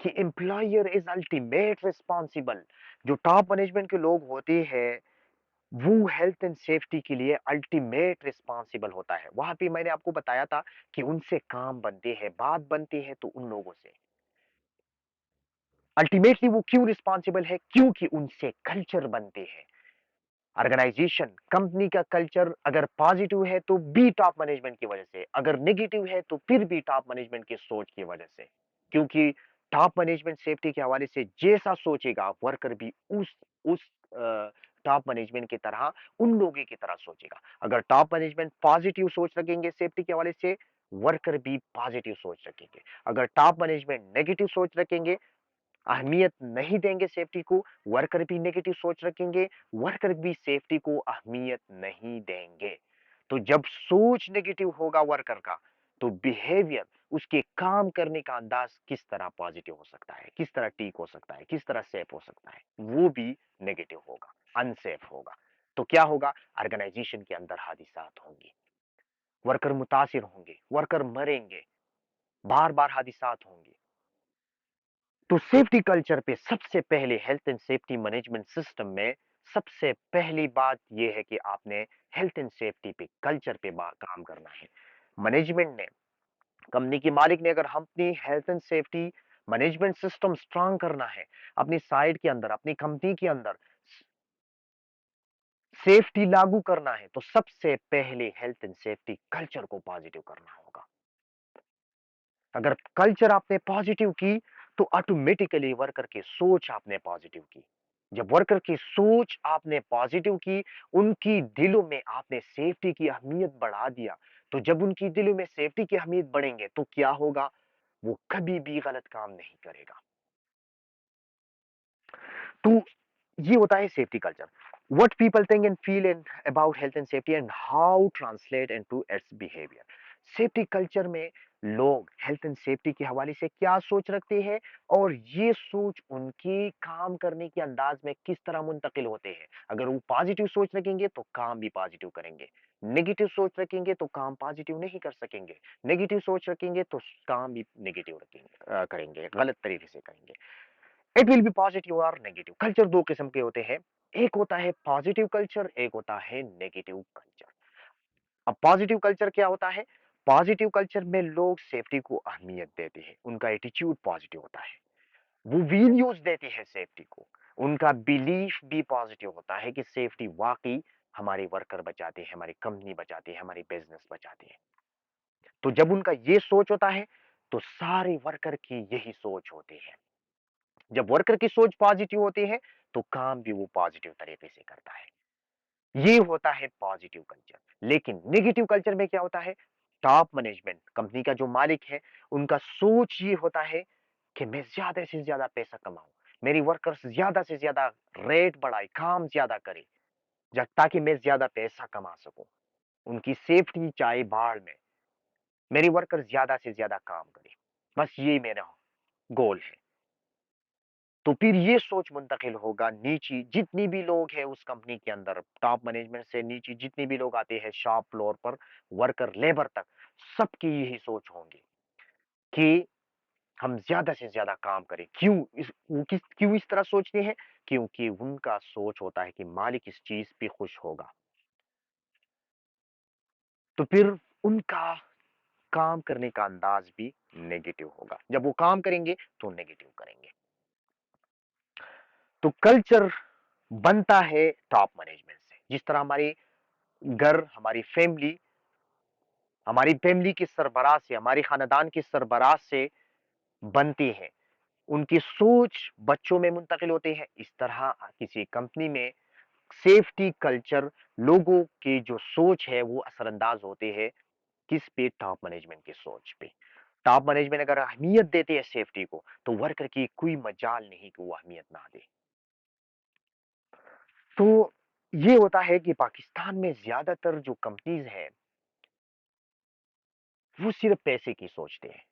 कि एम्प्लॉयर इज अल्टीमेट रिस्पॉन्सिबल। जो टॉप मैनेजमेंट के लोग होते हैं वो हेल्थ एंड सेफ्टी के लिए अल्टीमेट रिस्पॉन्सिबल होता है। वहां पे मैंने आपको बताया था कि उनसे काम बनते हैं, बात बनती है तो उन लोगों से अल्टीमेटली वो क्यों रिस्पॉन्सिबल है, क्योंकि उनसे कल्चर बनते हैं। ऑर्गेनाइजेशन, कंपनी का कल्चर अगर पॉजिटिव है तो भी टॉप मैनेजमेंट की वजह से, अगर नेगेटिव है तो फिर भी टॉप मैनेजमेंट की सोच की वजह से। क्योंकि टॉप मैनेजमेंट सेफ्टी के हवाले से जैसा सोचेगा, वर्कर भी उस टॉप मैनेजमेंट की तरह, उन लोगों की तरह सोचेगा। अगर टॉप मैनेजमेंट पॉजिटिव सोच रखेंगे सेफ्टी के हवाले से, वर्कर भी पॉजिटिव सोच रखेंगे। अगर टॉप मैनेजमेंट नेगेटिव सोच रखेंगे, अहमियत नहीं देंगे सेफ्टी को, वर्कर भी नेगेटिव सोच रखेंगे, वर्कर भी सेफ्टी को अहमियत नहीं देंगे। तो जब सोच नेगेटिव होगा वर्कर का, तो बिहेवियर, उसके काम करने का अंदाज किस तरह पॉजिटिव हो सकता है, किस तरह ठीक हो सकता है, किस तरह सेफ हो सकता है, वो भी नेगेटिव होगा, अनसेफ होगा। तो क्या होगा? ऑर्गेनाइजेशन के अंदर हादिसात होंगे, वर्कर मुतासिर होंगे, वर्कर मरेंगे, बार बार हादिसात होंगे। तो सेफ्टी कल्चर पे सबसे पहले health and safety management system में सबसे पहली बात यह है कि आपने हेल्थ एंड सेफ्टी पे, कल्चर पे काम करना है। मैनेजमेंट ने, कंपनी के मालिक ने, अगर हम अपनी health and safety management system strong करना है, अपनी साइड के अंदर, अपनी कंपनी के अंदर सेफ्टी लागू करना है, तो सबसे पहले हेल्थ एंड सेफ्टी कल्चर को पॉजिटिव करना होगा। अगर कल्चर आपने पॉजिटिव की तो ऑटोमेटिकली वर्कर की सोच आपने पॉजिटिव की। जब वर्कर की सोच आपने पॉजिटिव की, उनकी दिलों में आपने सेफ्टी की अहमियत बढ़ा दिया, तो जब उनकी दिलों में सेफ्टी की अहमियत बढ़ेंगे तो क्या होगा? वो कभी भी गलत काम नहीं करेगा। तो ये होता है safety culture. What people think and feel and about health and safety and how translate into its behaviour. Safety culture में लोग हेल्थ एंड सेफ्टी के हवाले से क्या सोच रखते हैं, और ये सोच उनके काम करने के अंदाज में किस तरह मुंतकिल होते हैं। अगर वो पॉजिटिव सोच रखेंगे तो काम भी पॉजिटिव करेंगे, नेगेटिव सोच रखेंगे तो काम पॉजिटिव नहीं कर सकेंगे, नेगेटिव सोच रखेंगे तो काम भी नेगेटिव रखेंगे, करेंगे, गलत तरीके से करेंगे। इट विल बी पॉजिटिव और नेगेटिव। कल्चर दो किस्म के होते हैं, एक होता है पॉजिटिव कल्चर, एक होता है नेगेटिव कल्चर। अब पॉजिटिव कल्चर क्या होता है? पॉजिटिव कल्चर में लोग सेफ्टी को अहमियत देते हैं, उनका एटीट्यूड पॉजिटिव होता है, वो वैल्यूज देते हैं सेफ्टी को, उनका बिलीफ भी पॉजिटिव होता है कि सेफ्टी वाकई हमारे वर्कर बचाते हैं, हमारी कंपनी बचाती है, हमारी बिजनेस बचाती है। तो जब उनका ये सोच होता है तो सारे वर्कर की यही सोच होती है। जब वर्कर की सोच पॉजिटिव होती है तो काम भी वो पॉजिटिव तरीके से करता है। ये होता है पॉजिटिव कल्चर। लेकिन नेगेटिव कल्चर में क्या होता है? टॉप मैनेजमेंट, कंपनी का जो मालिक है, उनका सोच ये होता है कि मैं ज्यादा से ज्यादा पैसा कमाऊं, मेरी वर्कर्स ज्यादा से ज्यादा रेट बढ़ाए, काम ज्यादा करे, ताकि मैं ज्यादा पैसा कमा सकूं। उनकी सेफ्टी चाहे बाढ़ में, मेरी वर्कर ज्यादा से ज्यादा काम करे, बस ये मेरा गोल है। तो फिर ये सोच मुंतकिल होगा नीचे, जितनी भी लोग हैं उस कंपनी के अंदर, टॉप मैनेजमेंट से नीचे जितने भी लोग आते हैं शॉप फ्लोर पर, वर्कर लेबर तक, सबकी यही सोच होंगी कि हम ज्यादा से ज्यादा काम करें। क्यों इस तरह सोचते हैं? क्योंकि उनका सोच होता है कि मालिक इस चीज पे खुश होगा। तो फिर उनका काम करने का अंदाज भी नेगेटिव होगा। जब वो काम करेंगे तो नेगेटिव करेंगे। तो कल्चर बनता है टॉप मैनेजमेंट से। जिस तरह हमारे घर, हमारी फैमिली की सरबराह से, हमारी खानदान की सरबराह से बनती है, उनकी सोच बच्चों में मुंतकिल होती है, इस तरह किसी कंपनी में सेफ्टी कल्चर, लोगों की जो सोच है वो असरअंदाज होते हैं किस पे? टॉप मैनेजमेंट की सोच पे। टॉप मैनेजमेंट अगर अहमियत देते हैं सेफ्टी को, तो वर्कर की कोई मजाल नहीं कि वो अहमियत ना दे। तो ये होता है कि पाकिस्तान में ज्यादातर जो कंपनीज हैं वो सिर्फ पैसे की सोचते हैं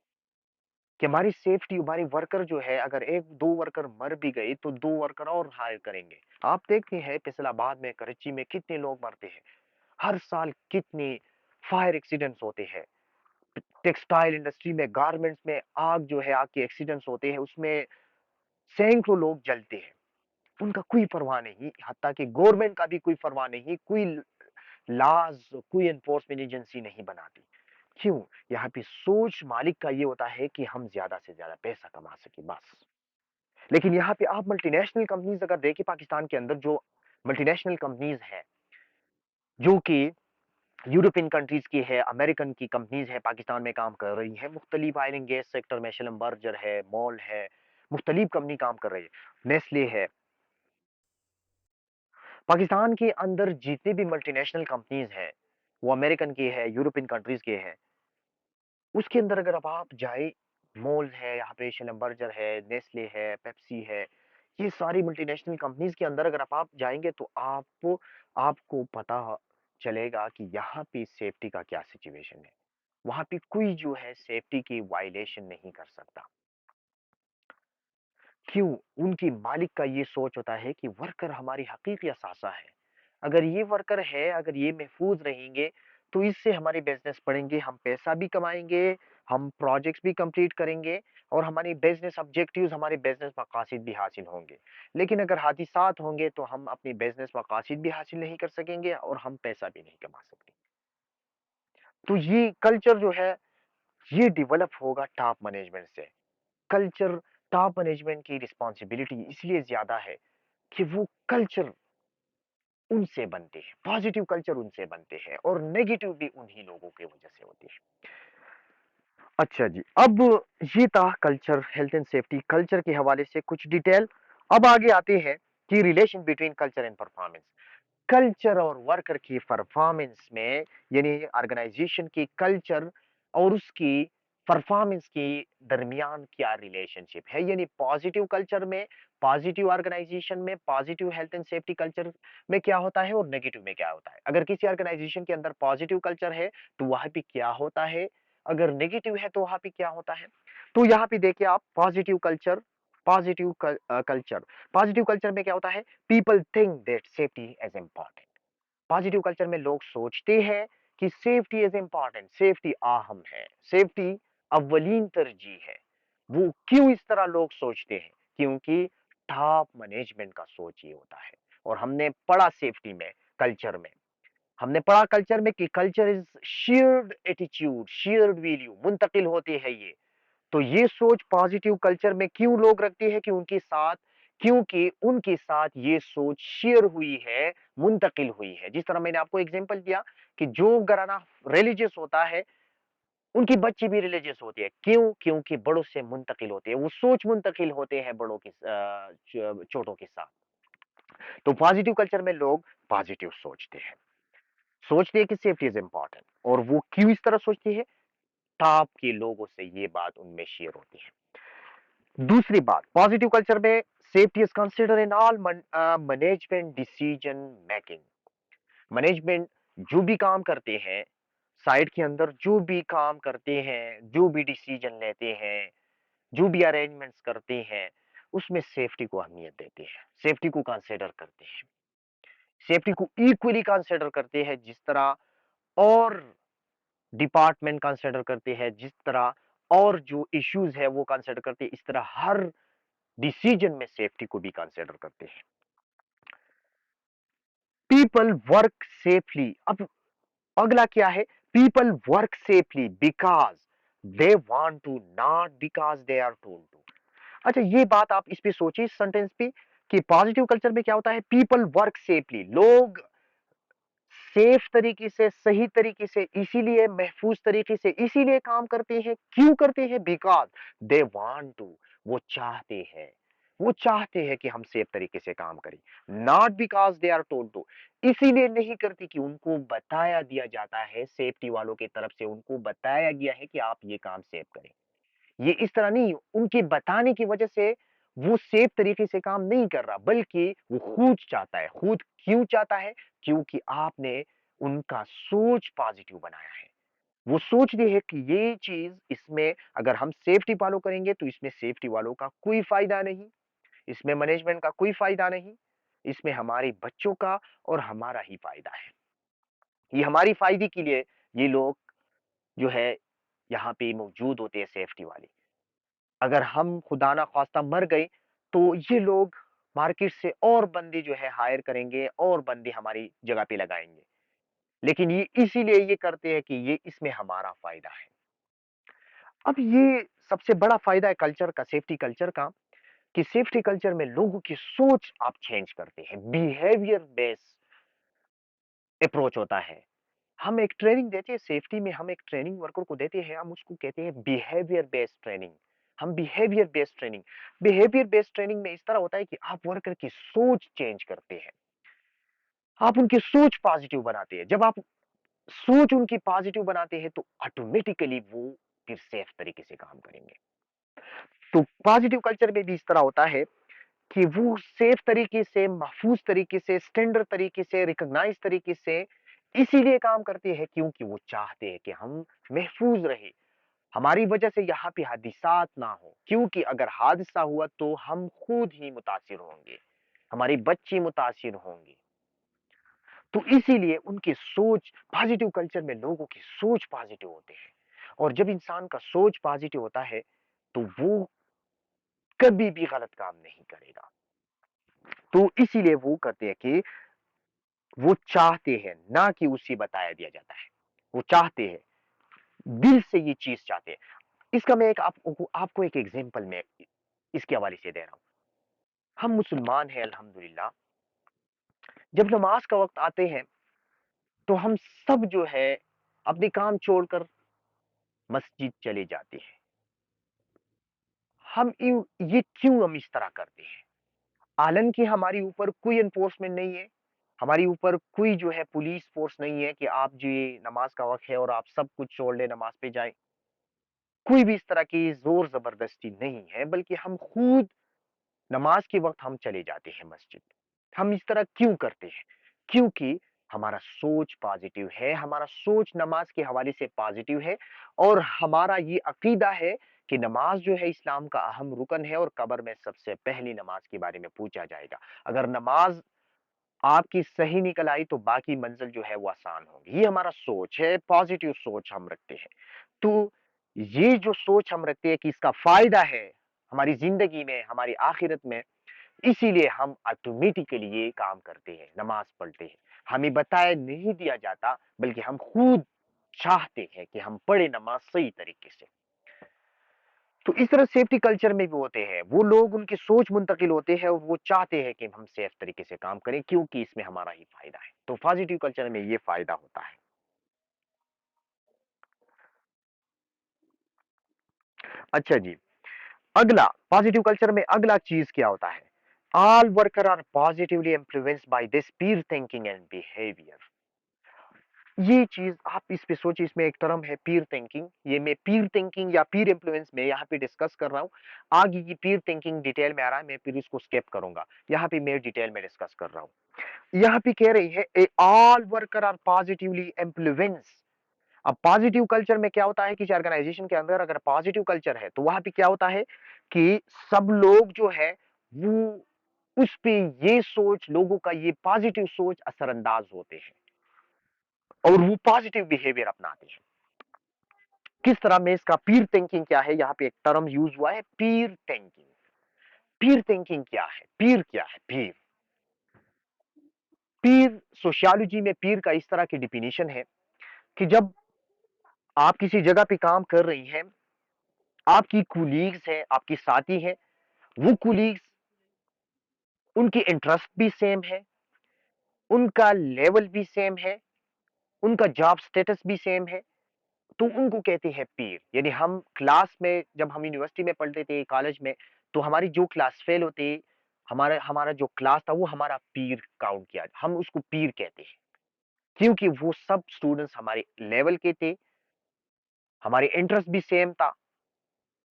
कि हमारी सेफ्टी, हमारी वर्कर जो है, अगर एक दो वर्कर मर भी गए तो दो वर्कर और हायर करेंगे। आप देखते हैं फैसलाबाद में, कराची में कितने लोग मरते हैं हर साल, कितने फायर एक्सीडेंट्स होते हैं। टेक्सटाइल इंडस्ट्री में, गारमेंट्स में आग जो है, आग के एक्सीडेंट्स होते हैं, उसमें सैकड़ों लोग जलते हैं। उनका कोई परवाह नहीं, हत्ता कि गवर्नमेंट का भी कोई परवाह नहीं, कोई लॉज, कोई एनफोर्समेंट एजेंसी नहीं बनाती। क्यों? यहाँ पे सोच मालिक का ये होता है कि हम ज्यादा से ज्यादा पैसा कमा सके, बस। लेकिन यहाँ पे आप मल्टीनेशनल कंपनीज अगर देखें, पाकिस्तान के अंदर जो मल्टीनेशनल कंपनीज हैं, जो कि यूरोपियन कंट्रीज की है, अमेरिकन की कंपनीज है, पाकिस्तान में काम कर रही है, मुख्तलिफ ऑयल एंड गैस सेक्टर में, शलम्बर्जर है, मॉल है, मुख्तलिफ कंपनी काम कर रही है, नेस्ले है। पाकिस्तान के अंदर जितनी भी मल्टीनेशनल कंपनीज हैं, वो अमेरिकन की है, यूरोपियन कंट्रीज के हैं। उसके अंदर अगर अब आप जाए, मोल है यहाँ पे, शलम्बर्जर है, नेस्ले है, पेप्सी है, ये सारी मल्टीनेशनल कंपनीज के अंदर अगर आप जाएंगे तो आपको पता चलेगा कि यहाँ पे सेफ्टी का क्या सिचुएशन है। वहां पे कोई जो है सेफ्टी की वायलेशन नहीं कर सकता। क्यों? उनकी मालिक का ये सोच होता है कि वर्कर हमारी हकीकी असासा है। अगर ये वर्कर है, अगर ये महफूज रहेंगे तो इससे हमारी बिजनेस बढ़ेंगे, हम पैसा भी कमाएंगे, हम प्रोजेक्ट्स भी कंप्लीट करेंगे, और हमारी बिजनेस ऑब्जेक्टिव्स, हमारे बिजनेस मकासद भी हासिल होंगे। लेकिन अगर हादिसात होंगे तो हम अपनी बिजनेस मकासद भी हासिल नहीं कर सकेंगे और हम पैसा भी नहीं कमा सकते। तो ये कल्चर जो है, ये डेवलप होगा टॉप मैनेजमेंट से। कल्चर, टॉप मैनेजमेंट की रिस्पॉन्सिबिलिटी इसलिए ज्यादा है कि वो कल्चर उनसे बनते हैं, पॉजिटिव कल्चर उनसे बनते हैं, और नेगेटिव भी उन्हीं लोगों की वजह से होती है। अच्छा जी, अब ये था culture, health and safety culture के हवाले से कुछ डिटेल। अब आगे आते हैं कि relation between culture and performance. Culture और वर्कर की परफॉर्मेंस में, यानी ऑर्गेनाइजेशन की कल्चर और उसकी परफॉर्मेंस के दरमियान क्या रिलेशनशिप है, यानी पॉजिटिव कल्चर में, पॉजिटिव ऑर्गेनाइजेशन में, positive health and safety culture में क्या होता है और नेगेटिव में क्या होता है। अगर किसी ऑर्गेनाइजेशन के अंदर पॉजिटिव कल्चर है तो वहां पे क्या होता है, अगर नेगेटिव है तो वहां पे क्या होता है। तो यहाँ पे देखिए आप, positive culture, positive culture, positive culture में क्या होता है? People think that safety is important. Positive culture में लोग सोचते हैं कि सेफ्टी इज इंपॉर्टेंट, सेफ्टी अहम है, सेफ्टी अव्वलीन तरजीह है। वो क्यों इस तरह लोग सोचते हैं? क्योंकि टॉप मैनेजमेंट का सोच ये होता है। और हमने पढ़ा सेफ्टी में, कल्चर में, हमने पढ़ा कल्चर में कि culture is shared attitude, shared value, मुंतकिल होती है ये। तो ये सोच पॉजिटिव कल्चर में क्यों लोग रखते हैं कि उनके साथ, क्योंकि उनके साथ ये सोच शेयर हुई है, मुंतकिल हुई है। जिस तरह मैंने आपको एग्जांपल दिया कि जो घराना रिलीजियस होता है, उनकी बच्चे भी रिलीजियस होते हैं। क्यों? क्योंकि बड़ों से मुंतकिल होते हैं, वो सोच मुंतकिल होते हैं बड़ों के छोटों के साथ। तो पॉजिटिव कल्चर में लोग पॉजिटिव सोचते हैं कि सेफ्टी इज इंपॉर्टेंट। और वो क्यों इस तरह सोचती है? टॉप के लोगों से ये बात उनमें शेयर होती है। दूसरी बात, पॉजिटिव कल्चर में safety is consider in all management decision making. Management जो भी काम करते हैं, साइट के अंदर जो भी काम करते हैं, जो भी डिसीजन लेते हैं, जो भी अरेंजमेंट्स करते हैं, उसमें सेफ्टी को अहमियत देते हैं, सेफ्टी को कंसिडर करते हैं, सेफ्टी को इक्वली कंसिडर करते हैं जिस तरह और डिपार्टमेंट कंसिडर करते हैं, जिस तरह और जो इश्यूज है वो कंसिडर करते हैं, इस तरह हर डिसीजन में सेफ्टी को भी कंसिडर करते हैं। People work safely. अब अगला क्या है? People work safely because they want to, not because they are told to. अच्छा, ये बात आप इस पे सोचिए, इस सेंटेंस पे, कि पॉजिटिव कल्चर में क्या होता है? पीपल वर्क सेफली, लोग सेफ तरीके से, सही तरीके से, इसीलिए महफूज तरीके से इसीलिए काम करते हैं। क्यों करते हैं? बिकॉज दे वांट टू, वो चाहते हैं, वो चाहते हैं कि हम सेफ तरीके से काम करें। Not because they are told to, इसीलिए नहीं करती कि उनको बताया दिया जाता है, सेफ्टी वालों की तरफ से उनको बताया गया है कि आप ये काम सेफ करें। ये इस तरह नहीं, उनके बताने की वजह से वो सेफ तरीके से काम नहीं कर रहा, बल्कि वो खुद चाहता है। खुद क्यों चाहता है? क्योंकि आपने उनका सोच पॉजिटिव बनाया है। वो सोच रही है कि ये चीज, इसमें अगर हम सेफ्टी फॉलो करेंगे तो इसमें सेफ्टी वालों का कोई फायदा नहीं, इसमें मैनेजमेंट का कोई फायदा नहीं, इसमें हमारे बच्चों का और हमारा ही फायदा है। ये हमारी फायदे के लिए ये लोग जो है यहाँ पे मौजूद होते हैं, सेफ्टी वाले। अगर हम खुदा ना खास्ता मर गए तो ये लोग मार्केट से और बंदे जो है हायर करेंगे और बंदे हमारी जगह पे लगाएंगे। लेकिन ये इसीलिए ये करते हैं कि ये इसमें हमारा फायदा है। अब ये सबसे बड़ा फायदा है कल्चर का, सेफ्टी कल्चर का, कि सेफ्टी कल्चर में लोगों की सोच आप चेंज करते हैं। बिहेवियर बेस्ड अप्रोच होता है। हम एक ट्रेनिंग देते हैं सेफ्टी में, हम एक ट्रेनिंग वर्कर को देते हैं, हम उसको कहते हैं बिहेवियर बेस्ड ट्रेनिंग। हम बिहेवियर बेस्ड ट्रेनिंग में इस तरह होता है कि आप वर्कर की सोच चेंज करते हैं, आप उनकी सोच पॉजिटिव बनाते हैं। जब आप सोच उनकी पॉजिटिव बनाते हैं तो ऑटोमेटिकली वो फिर सेफ तरीके से काम करेंगे। तो पॉजिटिव कल्चर में भी इस तरह होता है कि वो सेफ तरीके से, महफूज तरीके से, स्टैंडर्ड तरीके से, रिकॉग्नाइज तरीके से इसीलिए काम करते हैं क्योंकि वो चाहते हैं कि हम महफूज रहे, हमारी वजह से यहाँ पे हादिसात ना हो। क्योंकि अगर हादसा हुआ तो हम खुद ही मुतासिर होंगे, हमारे बच्चे मुतासिर होंगे। तो इसीलिए उनकी सोच पॉजिटिव कल्चर में, लोगों की सोच पॉजिटिव होते हैं। और जब इंसान का सोच पॉजिटिव होता है तो वो कभी भी गलत काम नहीं करेगा। तो इसीलिए वो करते हैं कि वो चाहते हैं, ना कि उसे बताया दिया जाता है, वो चाहते हैं, दिल से ये चीज चाहते हैं। इसका मैं एक आपको एक एग्जांपल में इसके हवाले से दे रहा हूं। हम मुसलमान हैं अल्हम्दुलिल्लाह। जब नमाज का वक्त आते हैं तो हम सब जो है अपने काम छोड़कर मस्जिद चले जाते हैं। ये क्यों हम इस तरह करते हैं? आलन की हमारी ऊपर कोई एनफोर्समेंट नहीं है, हमारी ऊपर कोई जो है पुलिस फोर्स नहीं है कि आप जो ये नमाज का वक्त है और आप सब कुछ छोड़ ले नमाज पे जाए। कोई भी इस तरह की जोर जबरदस्ती नहीं है, बल्कि हम खुद नमाज के वक्त हम चले जाते हैं मस्जिद। हम इस तरह क्यों करते हैं? क्योंकि हमारा सोच पॉजिटिव है, हमारा सोच नमाज के हवाले से पॉजिटिव है। और हमारा ये अकीदा है कि नमाज जो है इस्लाम का अहम रुकन है और कब्र में सबसे पहली नमाज के बारे में पूछा जाएगा। अगर नमाज आपकी सही निकल आई तो बाकी मंजिल जो है वो आसान होगी। ये हमारा सोच है, पॉजिटिव सोच हम रखते हैं। तो ये जो सोच हम रखते हैं कि इसका फायदा है हमारी जिंदगी में, हमारी आखिरत में, इसीलिए हम ऑटोमेटिकली ये काम करते हैं, नमाज पढ़ते हैं। हमें बताया नहीं दिया जाता, बल्कि हम खुद चाहते हैं कि हम पढ़े नमाज सही तरीके से। तो इस तरह सेफ्टी कल्चर में भी होते हैं, वो लोग उनकी सोच मुंतकिल होते हैं और वो चाहते हैं कि हम सेफ तरीके से काम करें क्योंकि इसमें हमारा ही फायदा है। तो पॉजिटिव कल्चर में ये फायदा होता है। अच्छा जी, अगला पॉजिटिव कल्चर में अगला चीज क्या होता है? All worker are positively influenced by this peer thinking and behaviour. ये चीज आप इस पे सोचिए, इसमें एक टर्म है पीर थिंकिंग, ये मैं पीर थिंकिंग या पीर इन्फ्लुएंस में यहाँ पे डिस्कस कर रहा हूँ। आगे की पीर थिंकिंग डिटेल में आ रहा है, मैं फिर इसको स्किप करूंगा, यहाँ पे मैं डिटेल में डिस्कस कर रहा हूँ। यहाँ पे कह रही है a all worker are positively influence. अब पॉजिटिव कल्चर में क्या होता है, किसी ऑर्गेनाइजेशन के अंदर अगर पॉजिटिव कल्चर है तो वहां पे क्या होता है कि सब लोग जो है वो उस पे ये सोच, लोगों का ये पॉजिटिव सोच असरअंदाज होते हैं और वो पॉजिटिव बिहेवियर अपनाते हैं। किस तरह में इसका पीर थिंकिंग क्या है, यहाँ पे एक टर्म यूज हुआ है पीर थिंकिंग। पीर थिंकिंग क्या है, पीर क्या है? पीर, पीर सोशियोलॉजी में पीर का इस तरह की डिफिनेशन है कि जब आप किसी जगह पे काम कर रही हैं, आपकी कुलीग्स हैं, आपकी साथी हैं, वो कुलीग्स, उनकी इंटरेस्ट भी सेम है, उनका लेवल भी सेम है, उनका जॉब स्टेटस भी सेम है, तो उनको कहते हैं पीर। यानी हम क्लास में, जब हम यूनिवर्सिटी में पढ़ते थे, कॉलेज में, तो हमारी जो क्लास फेल होती, हमारा हमारा जो क्लास था वो हमारा पीर काउंट किया, हम उसको पीर कहते हैं, क्योंकि वो सब स्टूडेंट्स हमारे लेवल के थे, हमारे इंटरेस्ट भी सेम था,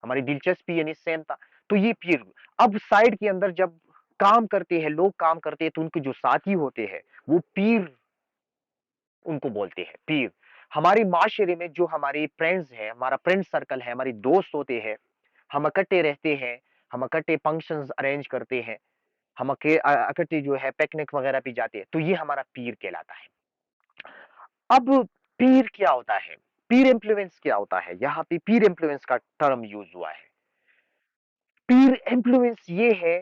हमारी दिलचस्पी यानी सेम था, तो ये पीर। अब साइड के अंदर जब काम करते हैं, लोग काम करते हैं, तो उनके जो साथी होते हैं वो पीर, उनको बोलते हैं पीर। हमारे माशरे में जो हमारे फ्रेंड्स हैं, हमारा फ्रेंड सर्कल है, हमारे दोस्त होते हैं, हम इकट्ठे रहते हैं, हम इकट्ठे फंक्शंस अरेंज करते हैं, हम इकट्ठे जो है पिकनिक वगैरह पे जाते हैं, तो ये हमारा पीर कहलाता है। अब पीर क्या होता है, पीर इन्फ्लुएंस क्या होता है, यहाँ पे पीर इन्फ्लुएंस का टर्म यूज हुआ है। पीर इन्फ्लुएंस ये है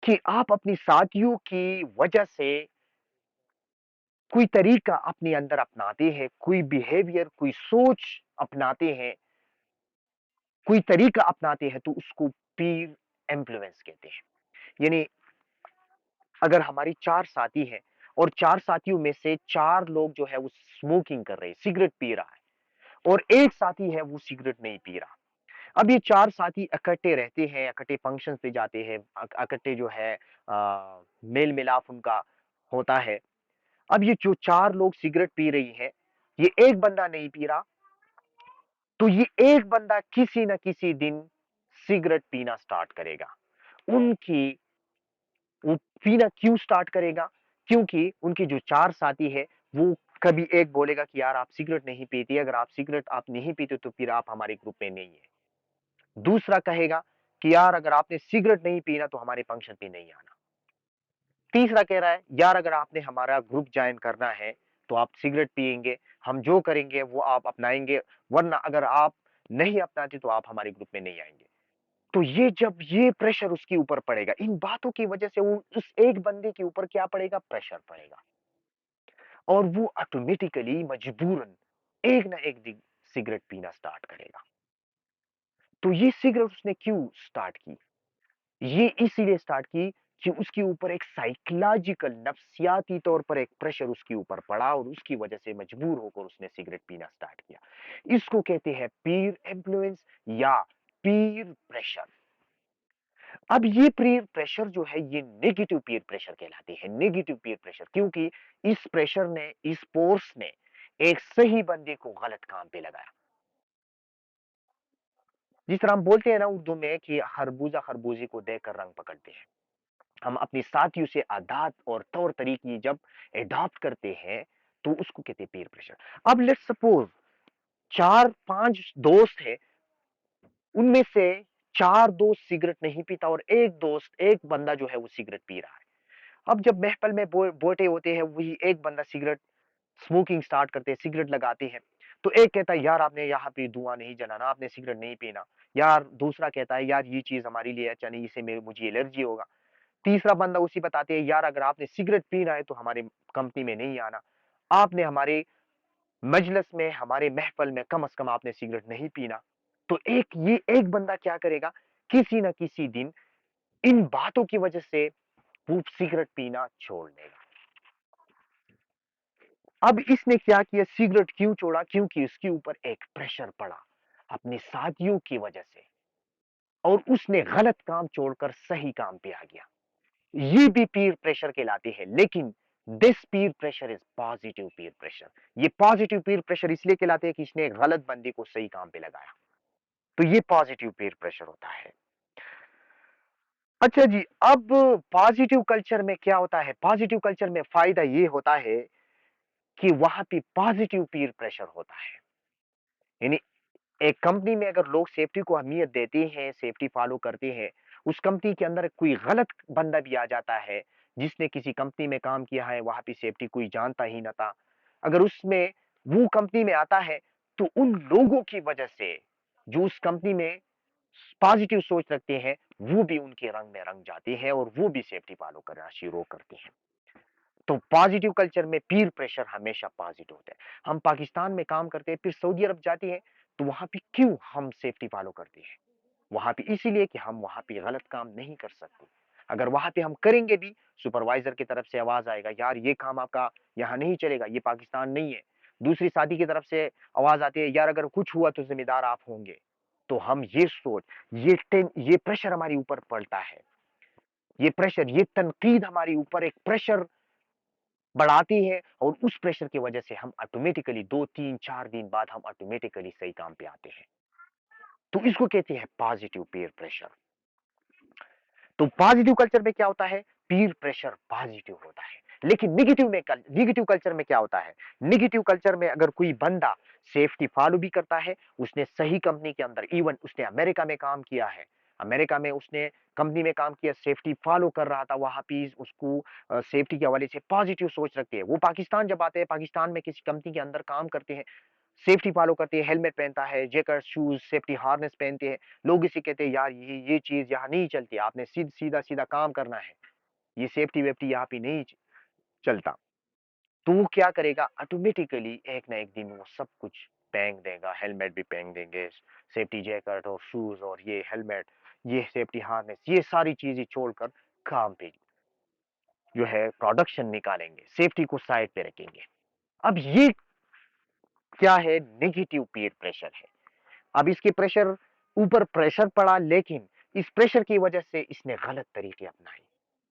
कि आप अपनी साथियों की वजह से कोई तरीका अपने अंदर अपनाते हैं, कोई बिहेवियर, कोई सोच अपनाते हैं, कोई तरीका अपनाते हैं, तो उसको पीर इन्फ्लुएंस कहते हैं। यानी अगर हमारी चार साथी हैं और चार साथियों में से चार लोग जो है वो स्मोकिंग कर रहे हैं, सिगरेट पी रहा है, और एक साथी है वो सिगरेट नहीं पी रहा। अब ये चार साथी इकट्ठे रहते हैं, इकट्ठे फंक्शन पे जाते हैं, इकट्ठे जो है मेल मिलाप उनका होता है। अब ये जो चार लोग सिगरेट पी रही है, ये एक बंदा नहीं पी रहा, तो ये एक बंदा किसी ना किसी दिन सिगरेट पीना स्टार्ट करेगा। उनकी वो पीना क्यों स्टार्ट करेगा? क्योंकि उनके जो चार साथी है, वो कभी एक बोलेगा कि यार आप सिगरेट नहीं पीती, अगर आप सिगरेट आप नहीं पीते तो फिर आप हमारे ग्रुप में नहीं है। दूसरा कहेगा कि यार अगर आपने सिगरेट नहीं पीना तो हमारे फंक्शन पे नहीं आना। तीसरा कह रहा है यार अगर आपने हमारा ग्रुप ज्वाइन करना है तो आप सिगरेट पिएंगे, हम जो करेंगे वो आप अपनाएंगे, वरना अगर आप नहीं अपनाते तो आप हमारे ग्रुप में नहीं आएंगे। तो ये जब ये प्रेशर उसके ऊपर पड़ेगा, इन बातों की वजह से वो उस एक बंदे के ऊपर क्या पड़ेगा? प्रेशर पड़ेगा, और वो ऑटोमेटिकली मजबूरन एक ना एक दिन सिगरेट पीना स्टार्ट करेगा। तो ये सिगरेट उसने क्यों स्टार्ट की? ये इसीलिए स्टार्ट की कि उसके ऊपर एक साइकोलॉजिकल, नफ्सियाती तौर पर एक प्रेशर उसके ऊपर पड़ा और उसकी वजह से मजबूर होकर उसने सिगरेट पीना स्टार्ट किया। इसको कहते हैं पीर इन्फ्लुएंस या पीर प्रेशर। अब ये पीर प्रेशर जो है ये नेगेटिव पीर प्रेशर कहलाती है, नेगेटिव पीर प्रेशर, क्योंकि इस प्रेशर ने, इस फोर्स ने एक सही बंदे को गलत काम पे लगाया। जिस तरह हम बोलते हैं ना उर्दू में कि खरबूजा खरबूजे को देखकर रंग पकड़ते हैं, हम अपने साथियों से आदत और तौर तरीके जब एडॉप्ट करते हैं तो उसको कहते हैं पीर प्रेशर। अब लेट्स सपोज चार पांच दोस्त है, उनमें से चार दोस्त सिगरेट नहीं पीता और एक दोस्त, एक बंदा जो है वो सिगरेट पी रहा है। अब जब महफिल में बोटे होते हैं, वही एक बंदा सिगरेट स्मोकिंग स्टार्ट करते हैं, सिगरेट लगाते हैं, तो एक कहता है यार आपने यहाँ पे धुआं नहीं जलाना, आपने सिगरेट नहीं पीना। यार दूसरा कहता है यार ये चीज हमारे लिए अच्छा नहीं, इससे मेरे मुझे एलर्जी होगा। तीसरा बंदा उसी बताते हैं यार अगर आपने सिगरेट पीना है तो हमारे कंपनी में नहीं आना, आपने हमारे मजलिस में, हमारे महफिल में कम से कम आपने सिगरेट नहीं पीना। तो ये एक बंदा क्या करेगा, किसी ना किसी दिन इन बातों की वजह से वो सिगरेट पीना छोड़ देगा। अब इसने क्या किया, सिगरेट क्यों छोड़ा? क्योंकि इसके ऊपर एक प्रेशर पड़ा। اپنے ساتھیوں کی وجہ سے، اور اس نے غلط کام چھوڑ کر صحیح کام پہ آ گیا، یہ بھی پیر پریشر کہلاتی ہے، لیکن this peer pressure is positive peer pressure. یہ پازیٹو پیر پریشر اس لیے کہلاتے ہیں کہ اس نے ایک غلط بندے کو صحیح کام پہ لگایا، تو یہ پازیٹو پیر پریشر ہوتا ہے. اچھا جی، اب پازیٹو کلچر میں کیا ہوتا ہے؟ پازیٹو کلچر میں فائدہ یہ ہوتا ہے کہ وہاں پہ پازیٹو پیر پریشر ہوتا ہے. یعنی ایک کمپنی میں اگر لوگ سیفٹی کو اہمیت دیتے ہیں، سیفٹی فالو کرتے ہیں، اس کمپنی کے اندر کوئی غلط بندہ بھی آ جاتا ہے جس نے کسی کمپنی میں کام کیا ہے، وہاں پہ سیفٹی کوئی جانتا ہی نہ تھا، اگر اس میں وہ کمپنی میں آتا ہے تو ان لوگوں کی وجہ سے جو اس کمپنی میں پازیٹیو سوچ رکھتے ہیں وہ بھی ان کے رنگ میں رنگ جاتے ہیں اور وہ بھی سیفٹی فالو کرنا شروع کرتے ہیں. تو پازیٹیو کلچر میں پیر پریشر ہمیشہ پازیٹیو ہوتا ہے. ہم پاکستان میں کام کرتے ہیں پھر سعودی عرب جاتے ہیں تو وہاں پہ کیوں ہم سیفٹی فالو کرتے ہیں؟ وہاں پہ اسی لیے کہ ہم وہاں پہ غلط کام نہیں کر سکتے. اگر وہاں پہ ہم کریں گے بھی، سپروائزر کی طرف سے آواز آئے گا یار یہ کام آپ کا یہاں نہیں چلے گا، یہ پاکستان نہیں ہے. دوسری ساتھی کی طرف سے آواز آتی ہے یار اگر کچھ ہوا تو ذمہ دار آپ ہوں گے. تو ہم یہ سوچ، یہ پریشر ہمارے اوپر پڑتا ہے، یہ پریشر، یہ تنقید ہمارے اوپر ایک پریشر بڑھاتی ہے، اور اس پریشر کی وجہ سے ہم آٹومیٹیکلی 2 3 4 دن بعد ہم آٹومیٹیکلی صحیح کام پہ آتے ہیں. تو اس کو کہتے ہیں پازیٹیو پیئر پریشر. تو پازیٹیو کلچر میں کیا ہوتا ہے؟ پیر پریشر پازیٹیو ہوتا ہے. لیکن نیگیٹو کلچر میں کیا ہوتا ہے؟ نیگیٹو کلچر میں اگر کوئی بندہ سیفٹی فالو بھی کرتا ہے، اس نے صحیح کمپنی کے اندر، ایون اس نے امریکہ میں کام کیا ہے، امریکہ میں اس نے کمپنی میں کام کیا، سیفٹی فالو کر رہا تھا، وہاں پہ اس کو سیفٹی کے حوالے سے پازیٹیو سوچ رکھتے ہیں. وہ پاکستان جب آتے ہیں، پاکستان میں کسی کمپنی کے اندر کام کرتے ہیں، سیفٹی فالو کرتے ہیں، ہیلمٹ پہنتا ہے، جیکٹ، شوز، سیفٹی ہارنس پہنتے ہیں، لوگ اسے کہتے ہیں یار یہ چیز یہاں نہیں چلتی، آپ نے سیدھا سیدھا کام کرنا ہے، یہ سیفٹی ویفٹی یہاں پہ نہیں چلتا. تو وہ کیا کرے گا؟ آٹومیٹیکلی ایک نہ ایک دن وہ سب کچھ پھینک دے گا، ہیلمٹ بھی پھینک دیں گے، سیفٹی جیکٹ اور شوز اور یہ ہیلمٹ، یہ سیفٹی ہارنس، یہ ساری چیزیں چھوڑ کر کام پہ جو ہے پروڈکشن نکالیں گے، سیفٹی کو سائڈ پہ رکھیں گے. اب یہ کیا ہے؟ نیگیٹو پیئر پریشر ہے. اب اس کے پریشر اوپر پریشر پڑا، لیکن اس پریشر کی وجہ سے اس نے غلط طریقے اپنائے،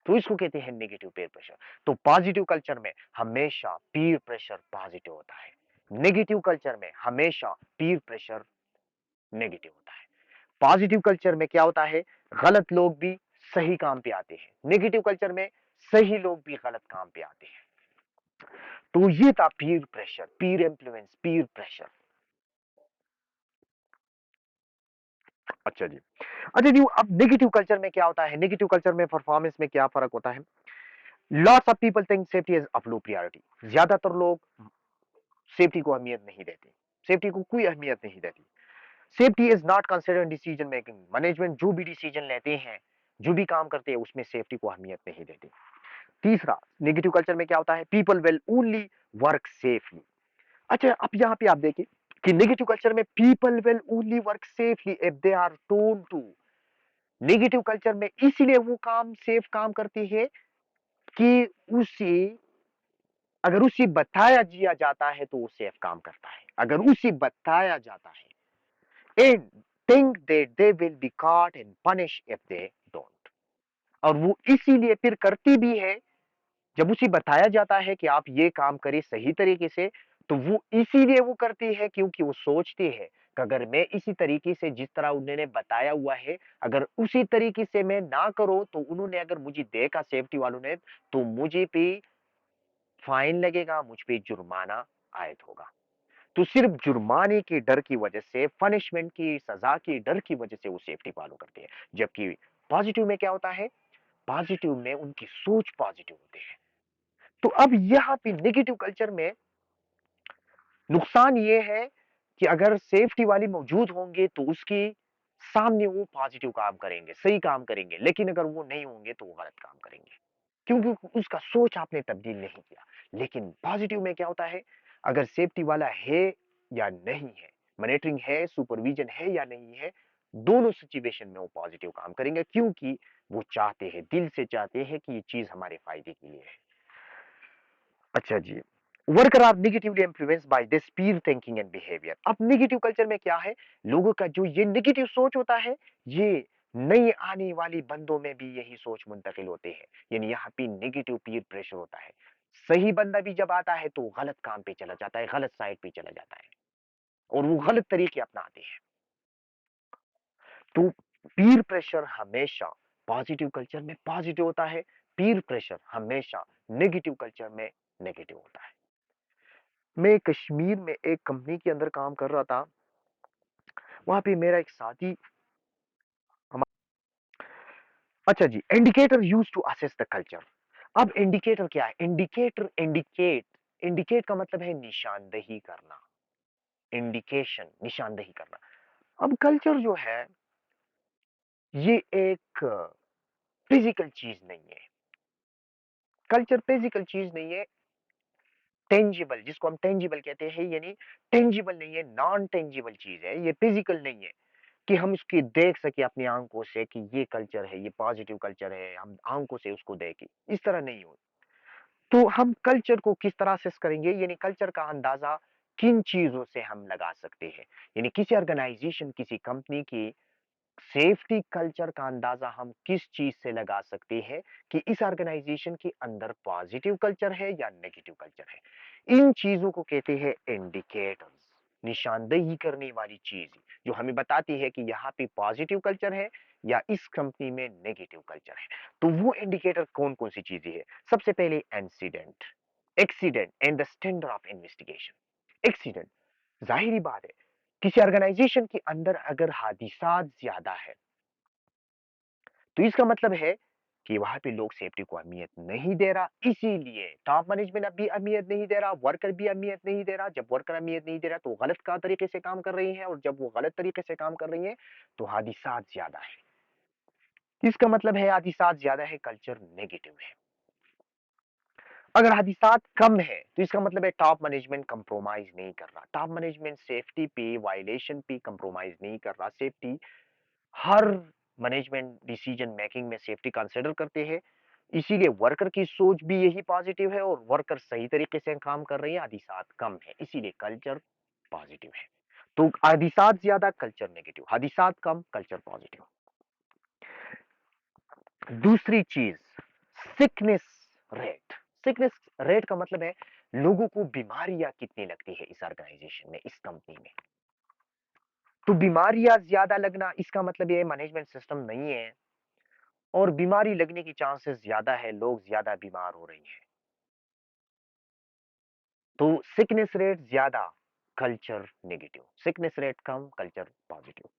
تو اس کو کہتے ہیں نیگیٹو پیئر پریشر. تو پازیٹیو کلچر میں ہمیشہ پیئر پریشر پازیٹیو ہوتا ہے، نیگیٹو کلچر میں ہمیشہ پیئر پریشر نیگیٹو ہوتا ہے. پازیٹیو کلچر میں کیا ہوتا ہے؟ غلط لوگ بھی صحیح کام پہ آتے ہیں، نیگیٹو کلچر میں صحیح لوگ بھی غلط کام پہ آتے ہیں. تو یہ تھا peer pressure, peer influence, peer pressure. اچھا جی، اچھا جی، اب نیگیٹو کلچر میں کیا ہوتا ہے؟ نیگیٹو کلچر میں پرفارمنس میں کیا فرق ہوتا ہے؟ Lots of people think safety is of low priority. زیادہ تر لوگ سیفٹی کو اہمیت نہیں دیتے، سیفٹی کو کوئی اہمیت نہیں دیتی. Safety is not considered decision making. Management جو بھی ڈیسیجن لیتے ہیں، جو بھی کام کرتے ہیں، اس میں سیفٹی کو اہمیت نہیں دیتے. تیسرا، نیگیٹو کلچر میں کیا ہوتا ہے؟ People will only work safely. اچھا، اب یہاں پہ آپ دیکھیں کہ نیگیٹو کلچر میں people will only work safely if they are told to. Negative culture میں اسی لیے وہ کام سیف کام کرتی ہے کہ اسے اگر اسے بتایا دیا جاتا ہے تو وہ سیف کام کرتا ہے. اگر اسے بتایا جاتا ہے and think that they will be caught and punished if they don't. اور وہ اسی لیے پھر کرتی بھی ہے. جب اسے بتایا جاتا ہے کہ آپ یہ کام کریں صحیح طریقے سے، تو وہ اسی لیے وہ کرتی ہے کیونکہ وہ سوچتی ہے کہ اگر میں اسی طریقے سے جس طرح انہوں نے بتایا ہوا ہے، اگر اسی طریقے سے میں نہ کروں تو انہوں نے اگر مجھے دیکھا، سیفٹی والوں نے، تو مجھے پہ فائن لگے گا، مجھ پہ جرمانہ عائد ہوگا. تو صرف جرمانے کے ڈر کی وجہ سے، پنشمنٹ کی، سزا کی ڈر کی وجہ سے وہ سیفٹی فالو کرتے ہیں. جبکہ پازیٹیو میں کیا ہوتا ہے؟ پازیٹیو میں ان کی سوچ پازیٹیو ہوتے ہیں. تو اب یہاں پہ نیگیٹو کلچر میں نقصان یہ ہے کہ اگر سیفٹی والی موجود ہوں گے تو اس کی سامنے وہ پازیٹیو کام کریں گے، صحیح کام کریں گے، لیکن اگر وہ نہیں ہوں گے تو وہ غلط کام کریں گے کیونکہ اس کا سوچ آپ نے تبدیل نہیں کیا. لیکن پازیٹیو میں کیا ہوتا ہے؟ اگر سیفٹی والا ہے یا نہیں ہے، مانیٹرنگ ہے، سپرویژن ہے یا نہیں ہے، دونوں سچویشن میں وہ پازیٹیو کام کریں گے کیونکہ وہ چاہتے ہیں، دل سے چاہتے ہیں کہ یہ چیز ہمارے فائدے کے لیے ہے. اچھا جی، worker are negatively influenced by this peer thinking and behaviour. अब नेगेटिव कल्चर में क्या है, लोगों का जो ये नेगेटिव सोच होता है, ये नई आने वाली बंदों में भी यही सोच मुंतकिल होते हैं। यानी यहाँ पे नेगेटिव पीर प्रेशर होता है। सही बंदा भी जब आता है तो गलत काम पे चला जाता है, गलत साइड पे चला जाता है और वो गलत तरीके अपनाते हैं। तो पीर प्रेशर हमेशा पॉजिटिव कल्चर में पॉजिटिव होता है, पीर प्रेशर हमेशा नेगेटिव कल्चर में नेगेटिव होता है। मैं कश्मीर में एक कंपनी के अंदर काम कर रहा था। वहां पे मेरा एक साथी अच्छा जी, indicator use to assess the culture. अब इंडिकेटर क्या है? इंडिकेटर इंडिकेट का मतलब है निशानदेही करना, इंडिकेशन निशानदेही करना। अब कल्चर जो है ये एक फिजिकल चीज नहीं है। कल्चर फिजिकल चीज नहीं है, टेंजिबल, जिसको हम टेंजिबल कहते हैं, यानी टेंजिबल नहीं है, नॉन टेंजिबल चीज है, ये फिजिकल नहीं है कि हम उसकी देख सके अपनी आंखों से कि ये कल्चर है, ये पॉजिटिव कल्चर है, हम आंखों से उसको देखें। इस तरह नहीं हो। तो हम कल्चर को किस तरह से करेंगे, यानी कल्चर का अंदाजा किन चीजों से हम लगा सकते हैं। यानी किसी ऑर्गेनाइजेशन, किसी कंपनी की सेफ्टी कल्चर का अंदाजा हम किस चीज से लगा सकते हैं कि इस ऑर्गेनाइजेशन के अंदर पॉजिटिव कल्चर है या नेगेटिव कल्चर है। इन चीजों को कहते हैं इंडिकेटर्स, निशानदेही करने वाली चीज जो हमें बताती है कि यहाँ पे पॉजिटिव कल्चर है या इस कंपनी में नेगेटिव कल्चर है। तो वो इंडिकेटर कौन कौन सी चीजें हैं? सबसे पहले incident, accident and the standard of investigation. Accident, जाहिर बात है किसी ऑर्गेनाइजेशन के अंदर अगर हादिसात ज्यादा है तो इसका मतलब है कि वहां पे लोग सेफ्टी को अहमियत नहीं दे रहा, इसीलिए टॉप मैनेजमेंट अभी अहमियत नहीं दे रहा, वर्कर भी अहमियत नहीं दे रहा। जब वर्कर अहमियत नहीं दे रहा तो गलत का तरीके से काम कर रही है, और जब वो गलत तरीके से काम कर रही है तो हादिसात ज्यादा है। इसका मतलब है हादिसात ज्यादा है, कल्चर नेगेटिव है। अगर हादिसात कम है तो इसका मतलब है टॉप मैनेजमेंट कंप्रोमाइज नहीं कर रहा, टॉप मैनेजमेंट सेफ्टी पे वायलेशन पे कंप्रोमाइज नहीं कर रहा। सेफ्टी हर मैनेजमेंट डिसीजन मेकिंग में सेफ्टी कंसिडर करते हैं, इसीलिए वर्कर की सोच भी यही पॉजिटिव है और वर्कर सही तरीके से काम कर रही है, हादिसात कम है, इसीलिए कल्चर पॉजिटिव है। तो हादिसात ज्यादा, कल्चर नेगेटिव, हादिसात कम, कल्चर पॉजिटिव। दूसरी चीज, सिकनेस रेट। सिकनेस रेट का मतलब है लोगों को बीमारियां कितनी लगती है इस ऑर्गेनाइजेशन में, इस कंपनी में। तो बीमारियां ज्यादा लगना इसका मतलब ये मैनेजमेंट सिस्टम नहीं है और बीमारी लगने की चांसेस ज्यादा है, लोग ज्यादा बीमार हो रहे हैं। तो सिकनेस रेट ज्यादा, कल्चर नेगेटिव, सिकनेस रेट कम, कल्चर पॉजिटिव।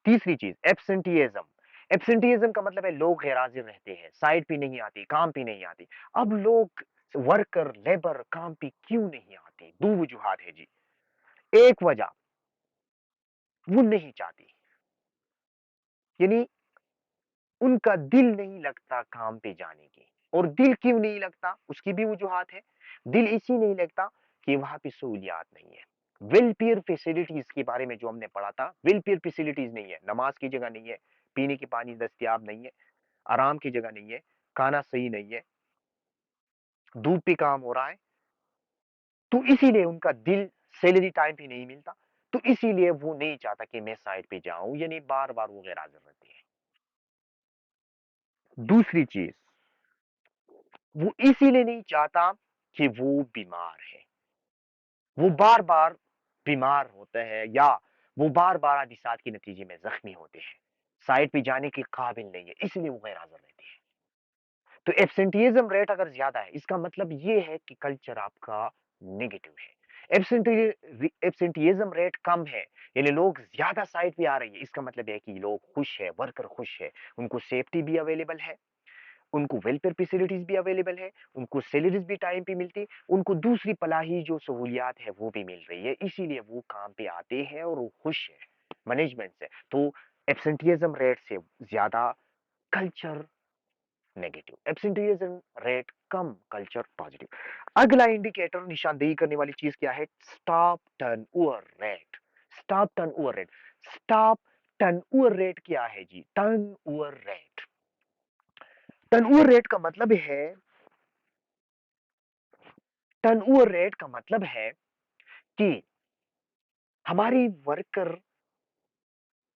तीसरी चीज, एब्सेंटीइज्म। एब्सेंटीइज्म का मतलब है लोग गैर हाजिर रहते हैं, साइट पे नहीं आती, काम पे नहीं आती। अब लोग वर्कर लेबर काम पे क्यों नहीं आते? दो वजूहात है जी। एक वजह, वो नहीं चाहती, यानी उनका दिल नहीं लगता काम पे जाने की। और दिल क्यों नहीं लगता उसकी भी वजूहात है। दिल इसी नहीं लगता कि वहां पे सहूलियात नहीं है, वेलफेयर फैसिलिटीज के बारे में जो हमने पढ़ा था, वेलफेयर फैसिलिटीज नहीं है, नमाज की जगह नहीं है, पीने की पानी दस्तयाब नहीं है, आराम की जगह नहीं है, खाना सही नहीं है, धूप पे काम हो रहा है। तो इसीलिए उनका दिल, सैलरी टाइम पे नहीं मिलता, तो इसीलिए वो नहीं चाहता कि मैं साइड पे जाऊं, यानी बार बार वो गैर हाजिर रहती है। दूसरी चीज, वो इसीलिए नहीं चाहता कि वो बीमार है, वो बार बार बीमार होता है या वो बार बार हादसात के नतीजे में जख्मी होते हैं, साइड पे जाने के काबिल नहीं है, इसलिए वो गैर हाजिर रहती है। तो एब्सेंटिज्म रेट अगर ज्यादा है इसका मतलब ये है कि कल्चर आपका नेगेटिव है। एब्सेंटिज्म रेट कम है, यानी लोग ज्यादा साइड पे आ रही है, इसका मतलब है कि लोग खुश है, वर्कर खुश है, उनको सेफ्टी भी अवेलेबल है, उनको वेलफेयर फैसिलिटीज भी अवेलेबल है, उनको सैलरीज भी टाइम पे मिलती, उनको दूसरी पलाही जो सहूलियात है वो भी मिल रही है, इसीलिए वो काम पे आते हैं और वो खुश है मैनेजमेंट से। तो एब्सेंटिज्म रेट से ज्यादा, कल्चर नेगेटिव, एब्सेंटिज्म रेट कम, कल्चर पॉजिटिव। अगला इंडिकेटर निशानदेही करने वाली चीज क्या है? Staff turnover rate. Staff turnover rate, staff turnover rate क्या है जी? टर्नओवर रेट, टर्नओवर रेट का मतलब है टर्नओवर रेट का मतलब है कि हमारी वर्कर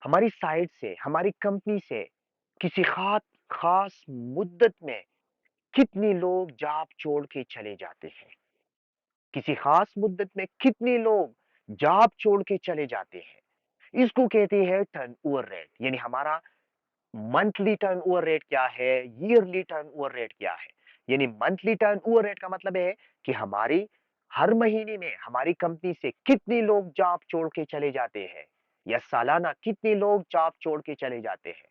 हमारी साइड से, हमारी कंपनी से किसी खास मुद्दत में कितने लोग जॉब छोड़ के चले जाते हैं, किसी खास मुद्दत में कितने लोग जॉब छोड़ के चले जाते हैं, इसको कहते हैं टर्नओवर रेट। यानी हमारा मंथली टर्नओवर रेट क्या है, ईयरली टर्नओवर रेट क्या है। यानी मंथली टर्नओवर रेट का मतलब है कि हमारी हर महीने में हमारी कंपनी से कितने लोग जॉब छोड़ के चले जाते हैं, या सालाना कितने लोग जॉब छोड़ के चले जाते हैं,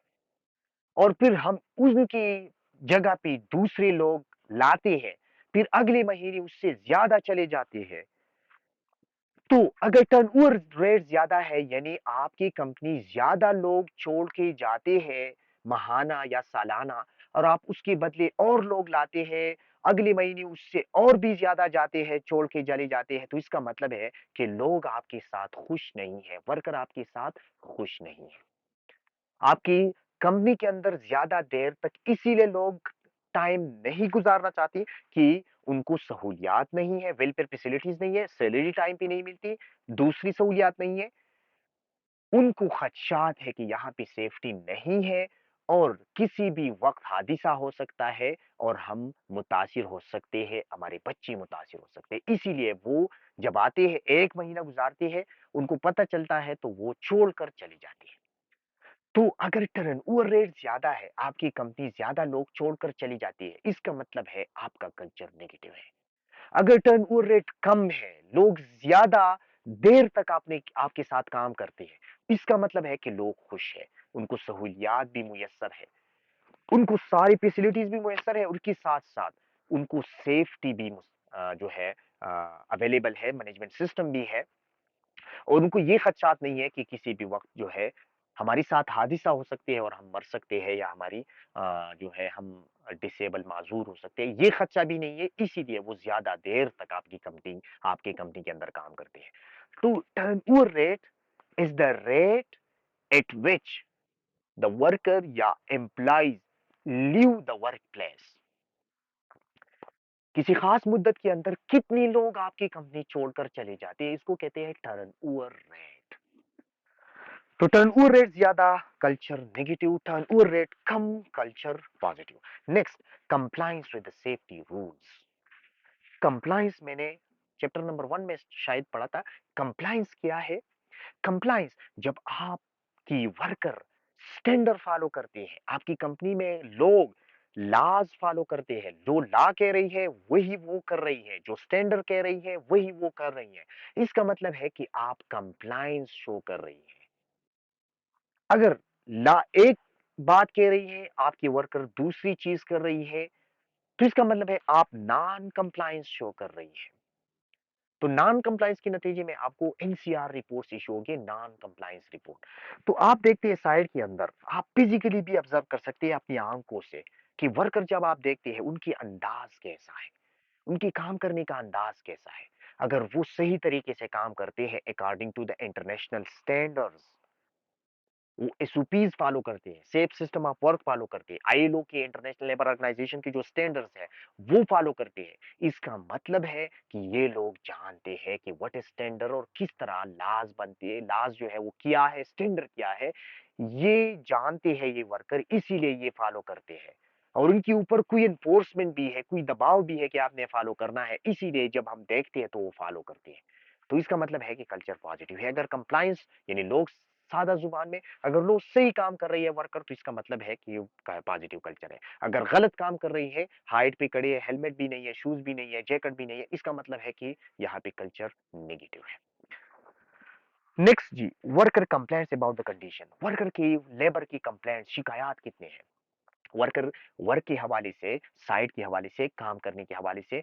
और फिर हम उनकी जगह पे दूसरे लोग लाते हैं, फिर अगले महीने उससे ज्यादा चले जाते हैं। तो अगर टर्नओवर रेट ज्यादा है, यानी आपकी कंपनी ज्यादा लोग छोड़ के जाते हैं महाना या सालाना, और आप उसके बदले और लोग लाते हैं, अगले महीने उससे और भी ज्यादा जाते हैं, छोड़ के चले जाते हैं, तो इसका मतलब है कि लोग आपके साथ खुश नहीं है, वर्कर आपके साथ खुश नहीं है। आपकी कंपनी के अंदर ज्यादा देर तक इसीलिए लोग टाइम नहीं गुजारना चाहते कि उनको सहूलियात नहीं है, वेलफेयर फैसिलिटीज नहीं है, सैलरी टाइम पे नहीं मिलती, दूसरी सहूलियात नहीं है, उनको खदशात है कि यहाँ पे सेफ्टी नहीं है, और किसी भी वक्त हादिसा हो सकता है, और हम मुतासिर हो सकते हैं, हमारे बच्चे मुतासिर हो सकते हैं। इसीलिए वो जब आते हैं, एक महीना गुजारते हैं, उनको पता चलता है तो वो छोड़कर चले जाते हैं। तो अगर टर्नओवर रेट ज्यादा है, आपकी कंपनी ज्यादा लोग छोड़कर चली जाती है, इसका मतलब है आपका कल्चर नेगेटिव है। अगर टर्नओवर रेट कम है, लोग ज्यादा देर तक आपने आपके साथ काम करते हैं, इसका मतलब है कि लोग खुश हैं, उनको सहूलियात भी मुयस्सर है, उनको सारी फैसिलिटीज भी मुयस्सर है, उनके साथ साथ उनको सेफ्टी भी जो है अवेलेबल है, मैनेजमेंट सिस्टम भी है, और उनको ये खदशात नहीं है कि किसी भी वक्त जो है हमारे साथ हादिसा हो सकते हैं और हम मर सकते हैं, या हमारी जो है हम डिसेबल माजूर हो सकते हैं, ये खदशा भी नहीं है। इसीलिए वो ज्यादा देर तक आपकी कंपनी के अंदर काम करते हैं। तो turnover rate is the rate at which the worker या employees leave the workplace. किसी खास मुद्दत के अंदर कितने लोग आपकी कंपनी छोड़कर चले जाते हैं, इसको कहते हैं टर्नओवर रेट। तो टर्नओवर रेट ज्यादा, culture negative, turnover rate come, culture positive. Next, compliance with safety rules. Compliance मैंने चैप्टर नंबर 1 में शायद पढ़ा था। कंप्लायंस क्या है? कंप्लायंस जब आपकी वर्कर स्टैंडर्ड फॉलो करते हैं, आपकी कंपनी में लोग लॉज फॉलो करते हैं, जो लॉ कह रही है वही वो कर रही है, जो स्टैंडर्ड कह रही है वही वो कर रही है, इसका मतलब है कि आप कंप्लायंस शो कर रही है। अगर ला एक बात कह रही है, आपकी वर्कर दूसरी चीज कर रही है, तो इसका मतलब है आप नॉन कंप्लायंस शो कर रही है। तो नॉन कंप्लायंस के नतीजे में आपको एनसीआर रिपोर्ट इशू होगी, नॉन कंप्लायंस रिपोर्ट। तो आप देखते हैं साइड के अंदर, आप फिजिकली भी ऑब्जर्व कर सकते हैं अपनी आंखों से कि वर्कर जब आप देखते हैं उनकी अंदाज कैसा है, उनकी काम करने का अंदाज कैसा है। अगर वो सही तरीके से काम करते हैं according to the international standards, वो एसओपीज फॉलो करते हैं, safe system of work follow करते हैं, आईएलओ के, इंटरनेशनल लेबर ऑर्गेनाइजेशन की जो स्टैंडर्ड्स है वो फॉलो करते हैं, इसका मतलब है कि ये लोग जानते हैं कि व्हाट इज स्टैंडर्ड और किस तरह लाज बनती है, लाज जो है वो क्या है, स्टैंडर्ड क्या है, ये जानते हैं ये वर्कर, इसीलिए ये फॉलो करते हैं। और उनके ऊपर कोई एनफोर्समेंट भी है, कोई दबाव भी है कि आपने फॉलो करना है, इसीलिए जब हम देखते हैं तो वो फॉलो करते हैं। तो इसका मतलब है कि कल्चर पॉजिटिव है। अगर कंप्लायंस यानी लोग सादा जुबान में, अगर लोग सही काम कर रही है वर्कर, तो इसका मतलब है कि ये पॉजिटिव कल्चर है। अगर गलत काम कर रही है, हाइट पे खड़ी है, हेलमेट भी नहीं है, शूज भी नहीं है, जैकेट भी नहीं है, इसका मतलब है कि यहाँ पे कल्चर नेगेटिव है। नेक्स्ट जी, worker complaints about the condition. Worker की लेबर की कंप्लेंट, शिकायत कितने हैं? वर्कर वर्क के हवाले से, साइट के हवाले से, काम करने के हवाले से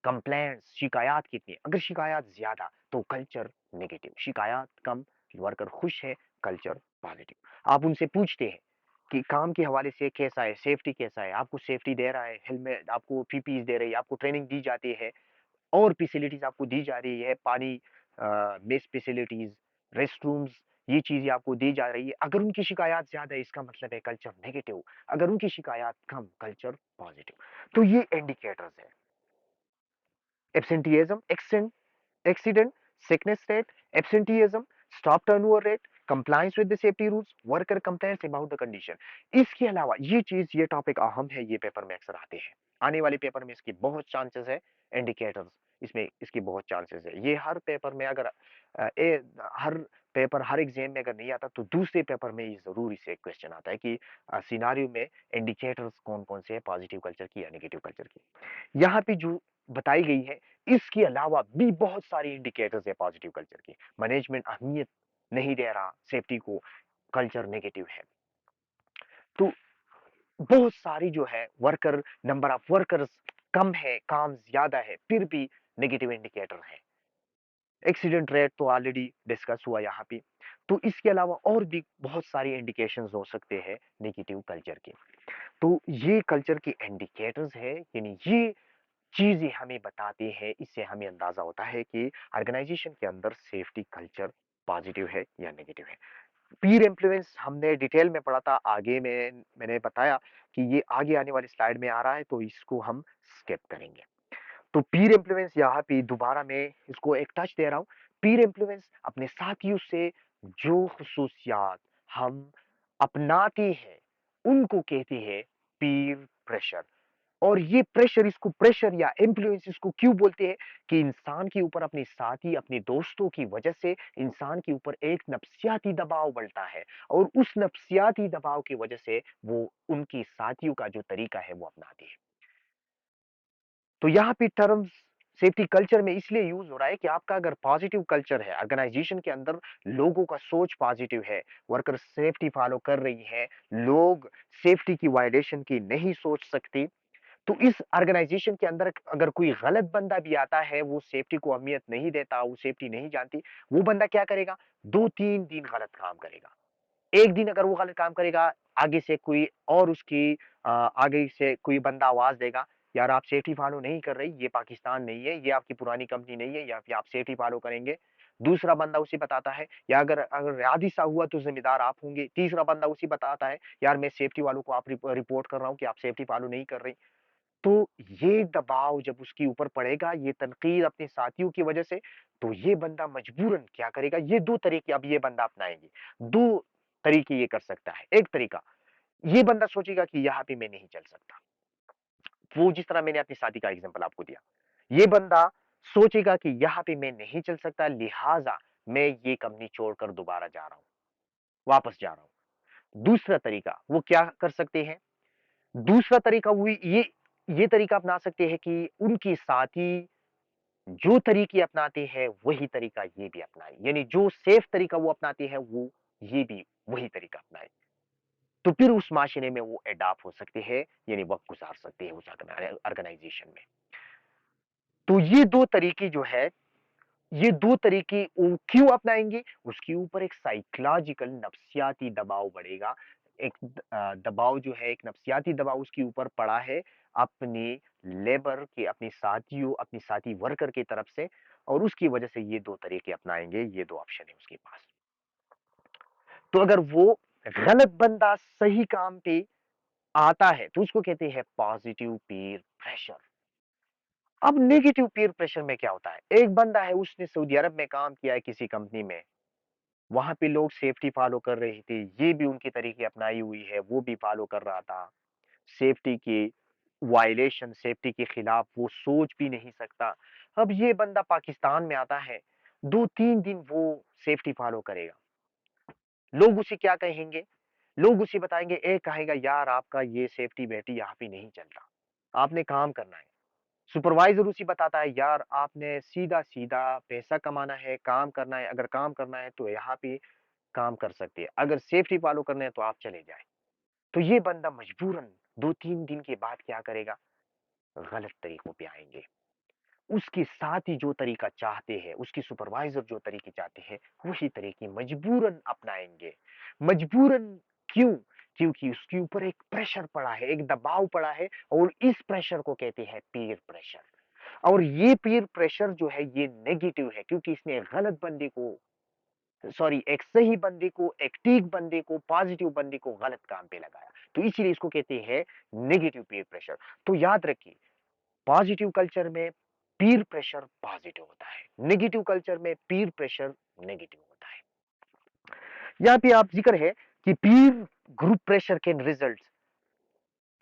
कंप्लेंट, शिकायत कितनी है? अगर शिकायत ज्यादा तो कल्चर नेगेटिव, शिकायत कम, वर्कर खुश है, कल्चर पॉजिटिव। आप उनसे पूछते हैं कि काम के हवाले से कैसा है, सेफ्टी कैसा है, आपको सेफ्टी दे रहा है, हेलमेट आपको, पीपीई दे रही है, आपको ट्रेनिंग दी जाती है, और फैसिलिटीज आपको दी जा रही है, पानी, मेस फैसिलिटीज, रेस्ट रूम्स, ये चीजें आपको दी जा रही है। अगर उनकी शिकायत ज्यादा है, इसका मतलब है कल्चर नेगेटिव। अगर उनकी शिकायत कम, कल्चर पॉजिटिव। तो ये इंडिकेटर्स है। absenteeism, accident, sickness rate, absenteeism, stop turnover rate, compliance with the safety rules, worker complaints about the condition. इसके अलावा ये चीज, ये टॉपिक अहम है, ये पेपर में अक्सर आते हैं। आने वाले पेपर में इसकी बहुत चांसेस है। इंडिकेटर्स, इसमें इसकी बहुत चांसेस है। ये हर पेपर में अगर हर पेपर, हर एग्जाम में अगर नहीं आता तो दूसरे पेपर में ये जरूर इसे क्वेश्चन आता है कि सिनारियो में इंडिकेटर्स कौन कौन से हैं, पॉजिटिव कल्चर की या नेगेटिव कल्चर की। यहाँ पे जो बताई गई है, इसके अलावा भी बहुत सारी इंडिकेटर्स है पॉजिटिव कल्चर की। मैनेजमेंट अहमियत नहीं दे रहा सेफ्टी को, कल्चर नेगेटिव है। तो बहुत सारी जो है वर्कर, नंबर ऑफ वर्कर्स कम है, काम ज्यादा है, फिर भी नेगेटिव इंडिकेटर है। एक्सीडेंट रेट तो ऑलरेडी डिस्कस हुआ यहाँ पे। तो इसके अलावा और भी बहुत सारी इंडिकेशंस हो सकते हैं नेगेटिव कल्चर के। तो ये कल्चर के इंडिकेटर्स है, यानी ये चीजें हमें बताते हैं, इससे हमें अंदाजा होता है कि ऑर्गेनाइजेशन के अंदर सेफ्टी कल्चर पॉजिटिव है या नेगेटिव है। पीर इन्फ्लुएंस हमने डिटेल में पढ़ा था, आगे में मैंने बताया कि ये आगे आने वाली स्लाइड में आ रहा है, तो इसको हम स्किप करेंगे। तो पीर इन्फ्लुएंस यहाँ पे दोबारा मैं इसको एक टच दे रहा हूँ। पीर इन्फ्लुएंस अपने साथियों से जो खसूसियात हम अपनाते हैं उनको कहते हैं पीर प्रेशर। और ये प्रेशर, इसको प्रेशर या इन्फ्लुएंस इसको क्यों बोलते हैं कि इंसान के ऊपर अपने साथी, अपने दोस्तों की वजह से इंसान के ऊपर एक नफ्सियाती दबाव बढ़ता है, और उस नफ्सियाती दबाव की वजह से वो उनकी साथियों का जो तरीका है वो अपनाते हैं। तो यहाँ पे टर्म्स सेफ्टी कल्चर में इसलिए यूज हो रहा है कि आपका अगर पॉजिटिव कल्चर है, ऑर्गेनाइजेशन के अंदर लोगों का सोच पॉजिटिव है, वर्कर सेफ्टी फॉलो कर रही है, लोग सेफ्टी की वायलेशन की नहीं सोच सकते, तो इस ऑर्गेनाइजेशन के अंदर अगर कोई गलत बंदा भी आता है, वो सेफ्टी को अहमियत नहीं देता, वो सेफ्टी नहीं जानती, वो बंदा क्या करेगा, 2-3 दिन गलत काम करेगा। एक दिन अगर वो गलत काम करेगा, आगे से कोई और उसकी आगे से कोई बंदा आवाज देगा, यार आप सेफ्टी फॉलो नहीं कर रही, ये पाकिस्तान नहीं है, ये आपकी पुरानी कंपनी नहीं है, या फिर आप सेफ्टी फॉलो करेंगे। दूसरा बंदा उसे बताता है, या अगर अगर हादसा हुआ तो जिम्मेदार आप होंगे। तीसरा बंदा उसे बताता है, यार मैं सेफ्टी वालों को आप रिपोर्ट कर रहा हूँ कि आप सेफ्टी फॉलो नहीं कर रही। तो ये दबाव जब उसके ऊपर पड़ेगा, ये तनकीद अपने साथियों की वजह से, तो ये बंदा मजबूरन क्या करेगा, ये दो तरीके अब ये बंदा अपनाएंगे। दो तरीके ये कर सकता है। एक तरीका, ये बंदा सोचेगा कि यहाँ पे मैं नहीं चल सकता, वो जिस तरह मैंने अपनी शादी का एग्जांपल आपको दिया, ये बंदा सोचेगा कि यहाँ पे मैं नहीं चल सकता, लिहाजा मैं ये कंपनी छोड़कर दोबारा जा रहा हूँ, वापस जा रहा हूँ। दूसरा तरीका वो क्या कर सकते हैं, दूसरा तरीका वो ये तरीका अपना सकते हैं कि उनके साथी जो तरीके अपनाते हैं वही तरीका ये भी अपनाए, यानी जो सेफ तरीका वो अपनाते हैं वो ये भी वही तरीका अपनाए। तो फिर उस माशरे में वो एडाप्ट हो सकते हैं, यानी वक्त गुजार सकते हैं उस ऑर्गेनाइजेशन में। तो ये दो तरीके जो है, ये दो तरीके वो क्यों अपनाएंगे, उसके ऊपर एक साइकोलॉजिकल नफ्सियाती दबाव बढ़ेगा। एक दबाव जो है, एक नफ्सियाती दबाव उसके ऊपर पड़ा है अपने लेबर के, अपने साथियों, अपनी साथी वर्कर की तरफ से, और उसकी वजह से ये दो तरीके अपनाएंगे। ये दो ऑप्शन है उसके पास। तो अगर वो गलत बंदा सही काम पे आता है तो उसको कहते हैं पॉजिटिव पीर प्रेशर। अब नेगेटिव पीर प्रेशर में क्या होता है, एक बंदा है, उसने सऊदी अरब में काम किया है किसी कंपनी में, वहां पे लोग सेफ्टी फॉलो कर रहे थे, ये भी उनकी तरीके अपनाई हुई है, वो भी फॉलो कर रहा था। सेफ्टी की वायलेशन, सेफ्टी के खिलाफ वो सोच भी नहीं सकता। अब ये बंदा पाकिस्तान में आता है, 2-3 दिन वो सेफ्टी फॉलो करेगा, लोग उसे क्या कहेंगे, लोग उसे बताएंगे, एक कहेगा यार आपका ये सेफ्टी बेटी यहाँ पे नहीं चल रहा, आपने काम करना है। सुपरवाइजर उसी बताता है, यार आपने सीधा सीधा पैसा कमाना है, काम करना है, अगर काम करना है तो यहाँ पे काम कर सकते हैं, अगर सेफ्टी फॉलो करना है तो आप चले जाए। तो ये बंदा मजबूरन 2-3 दिन के बाद क्या करेगा, गलत तरीकों पे आएंगे। उसके साथ ही जो तरीका चाहते हैं, उसकी सुपरवाइजर जो तरीके चाहते हैं, वही तरीके मजबूरन अपनाएंगे। मजबूरन क्यों, क्योंकि उसके ऊपर एक प्रेशर पड़ा है, एक दबाव पड़ा है, और इस प्रेशर को कहते हैं पीयर प्रेशर। और ये पीयर प्रेशर जो है ये नेगेटिव है, क्योंकि इसने गलत बंदे को, सॉरी, एक सही बंदे को, एक ठीक बंदे को, पॉजिटिव बंदे को गलत काम पे लगाया। तो इसीलिए इसको कहते हैं नेगेटिव पीयर प्रेशर। तो याद रखिए, पॉजिटिव कल्चर में पीर प्रेशर पॉजिटिव होता है, नेगेटिव कल्चर में पीर प्रेशर नेगेटिव होता है। यहाँ पे आप जिक्र है कि पीर ग्रुप प्रेशर के रिजल्ट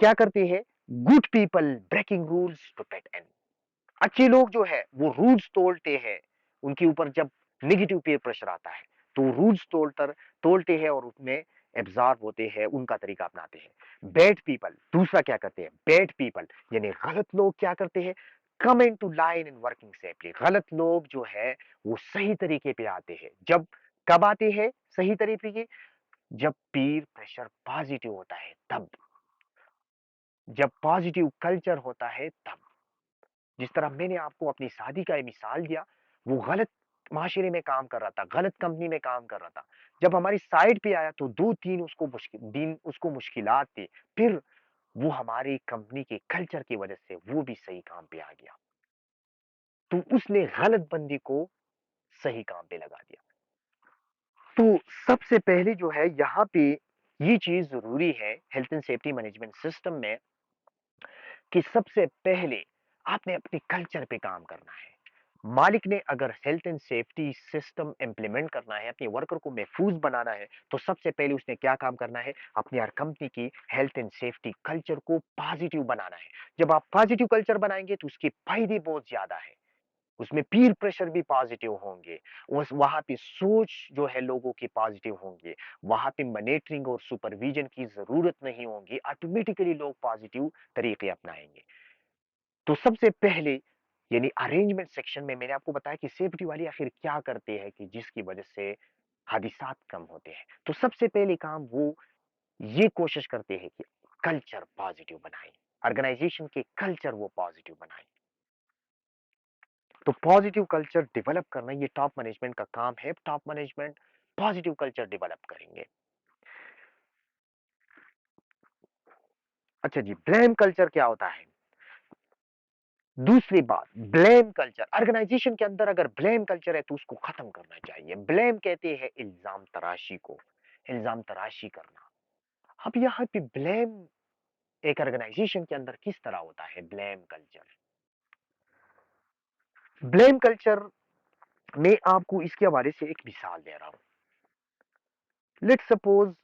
क्या करते हैं, good people breaking rules to pet end, अच्छे लोग जो है वो रूल्स तोड़ते हैं, उनके ऊपर जब नेगेटिव पीयर प्रेशर आता है तो रूल्स तोड़ते हैं और उसमें एब्जॉर्ब होते हैं, उनका तरीका अपनाते हैं। बैड पीपल दूसरा क्या करते हैं, बैड पीपल यानी गलत लोग क्या करते हैं, come in to line in working safely, गलत लोग जो है वो सही तरीके पे आते हैं, जब कब आते हैं सही तरीके के, जब पीर प्रेशर पॉजिटिव होता है तब, जब पॉजिटिव कल्चर होता है तब। जिस तरह मैंने आपको अपनी शादी का मिसाल दिया, वो गलत माशरे में काम कर रहा था, गलत कंपनी में काम कर रहा था, जब हमारी साइड पे आया तो 2-3 उसको मुश्किलात थी, फिर वो हमारी कंपनी के कल्चर की वजह से वो भी सही काम पे आ गया, तो उसने गलत बंदी को सही काम पे लगा दिया। तो सबसे पहले जो है यहाँ पे ये चीज जरूरी है health and safety management system में कि सबसे पहले आपने अपने कल्चर पे काम करना है। मालिक ने अगर health and safety system implement करना है, अपने वर्कर को महफूज बनाना है, तो सबसे पहले उसने क्या काम करना है, अपनी हर कंपनी की हेल्थ एंड सेफ्टी कल्चर को पॉजिटिव बनाना है। जब आप पॉजिटिव कल्चर बनाएंगे तो उसके फायदे बहुत ज्यादा है, उसमें पीर प्रेशर भी पॉजिटिव होंगे, उस वहां पे सोच जो है लोगों की पॉजिटिव होंगे, वहां पे मॉनिटरिंग और सुपरविजन की जरूरत नहीं होगी, ऑटोमेटिकली लोग पॉजिटिव तरीके अपनाएंगे। तो सबसे पहले यानी अरेंजमेंट सेक्शन में मैंने आपको बताया कि सेफ्टी वाले आखिर क्या करते हैं कि जिसकी वजह से हादिसात कम होते हैं। तो सबसे पहले काम वो ये कोशिश करते हैं कि कल्चर पॉजिटिव बनाए, ऑर्गेनाइजेशन के कल्चर वो पॉजिटिव बनाए। तो पॉजिटिव कल्चर डेवलप करना ये टॉप मैनेजमेंट का काम है, top management positive culture develop करेंगे। अच्छा जी, ब्लेम कल्चर क्या होता है, दूसरी बात ब्लेम कल्चर, ऑर्गेनाइजेशन के अंदर अगर ब्लेम कल्चर है तो उसको खत्म करना चाहिए। ब्लेम कहते हैं इल्जाम तराशी को, इल्जाम तराशी करना। अब यहाँ पे ब्लेम एक ऑर्गेनाइजेशन के अंदर किस तरह होता है, ब्लेम कल्चर, ब्लेम कल्चर मैं आपको इसके हवाले से एक मिसाल दे रहा हूं। Let's suppose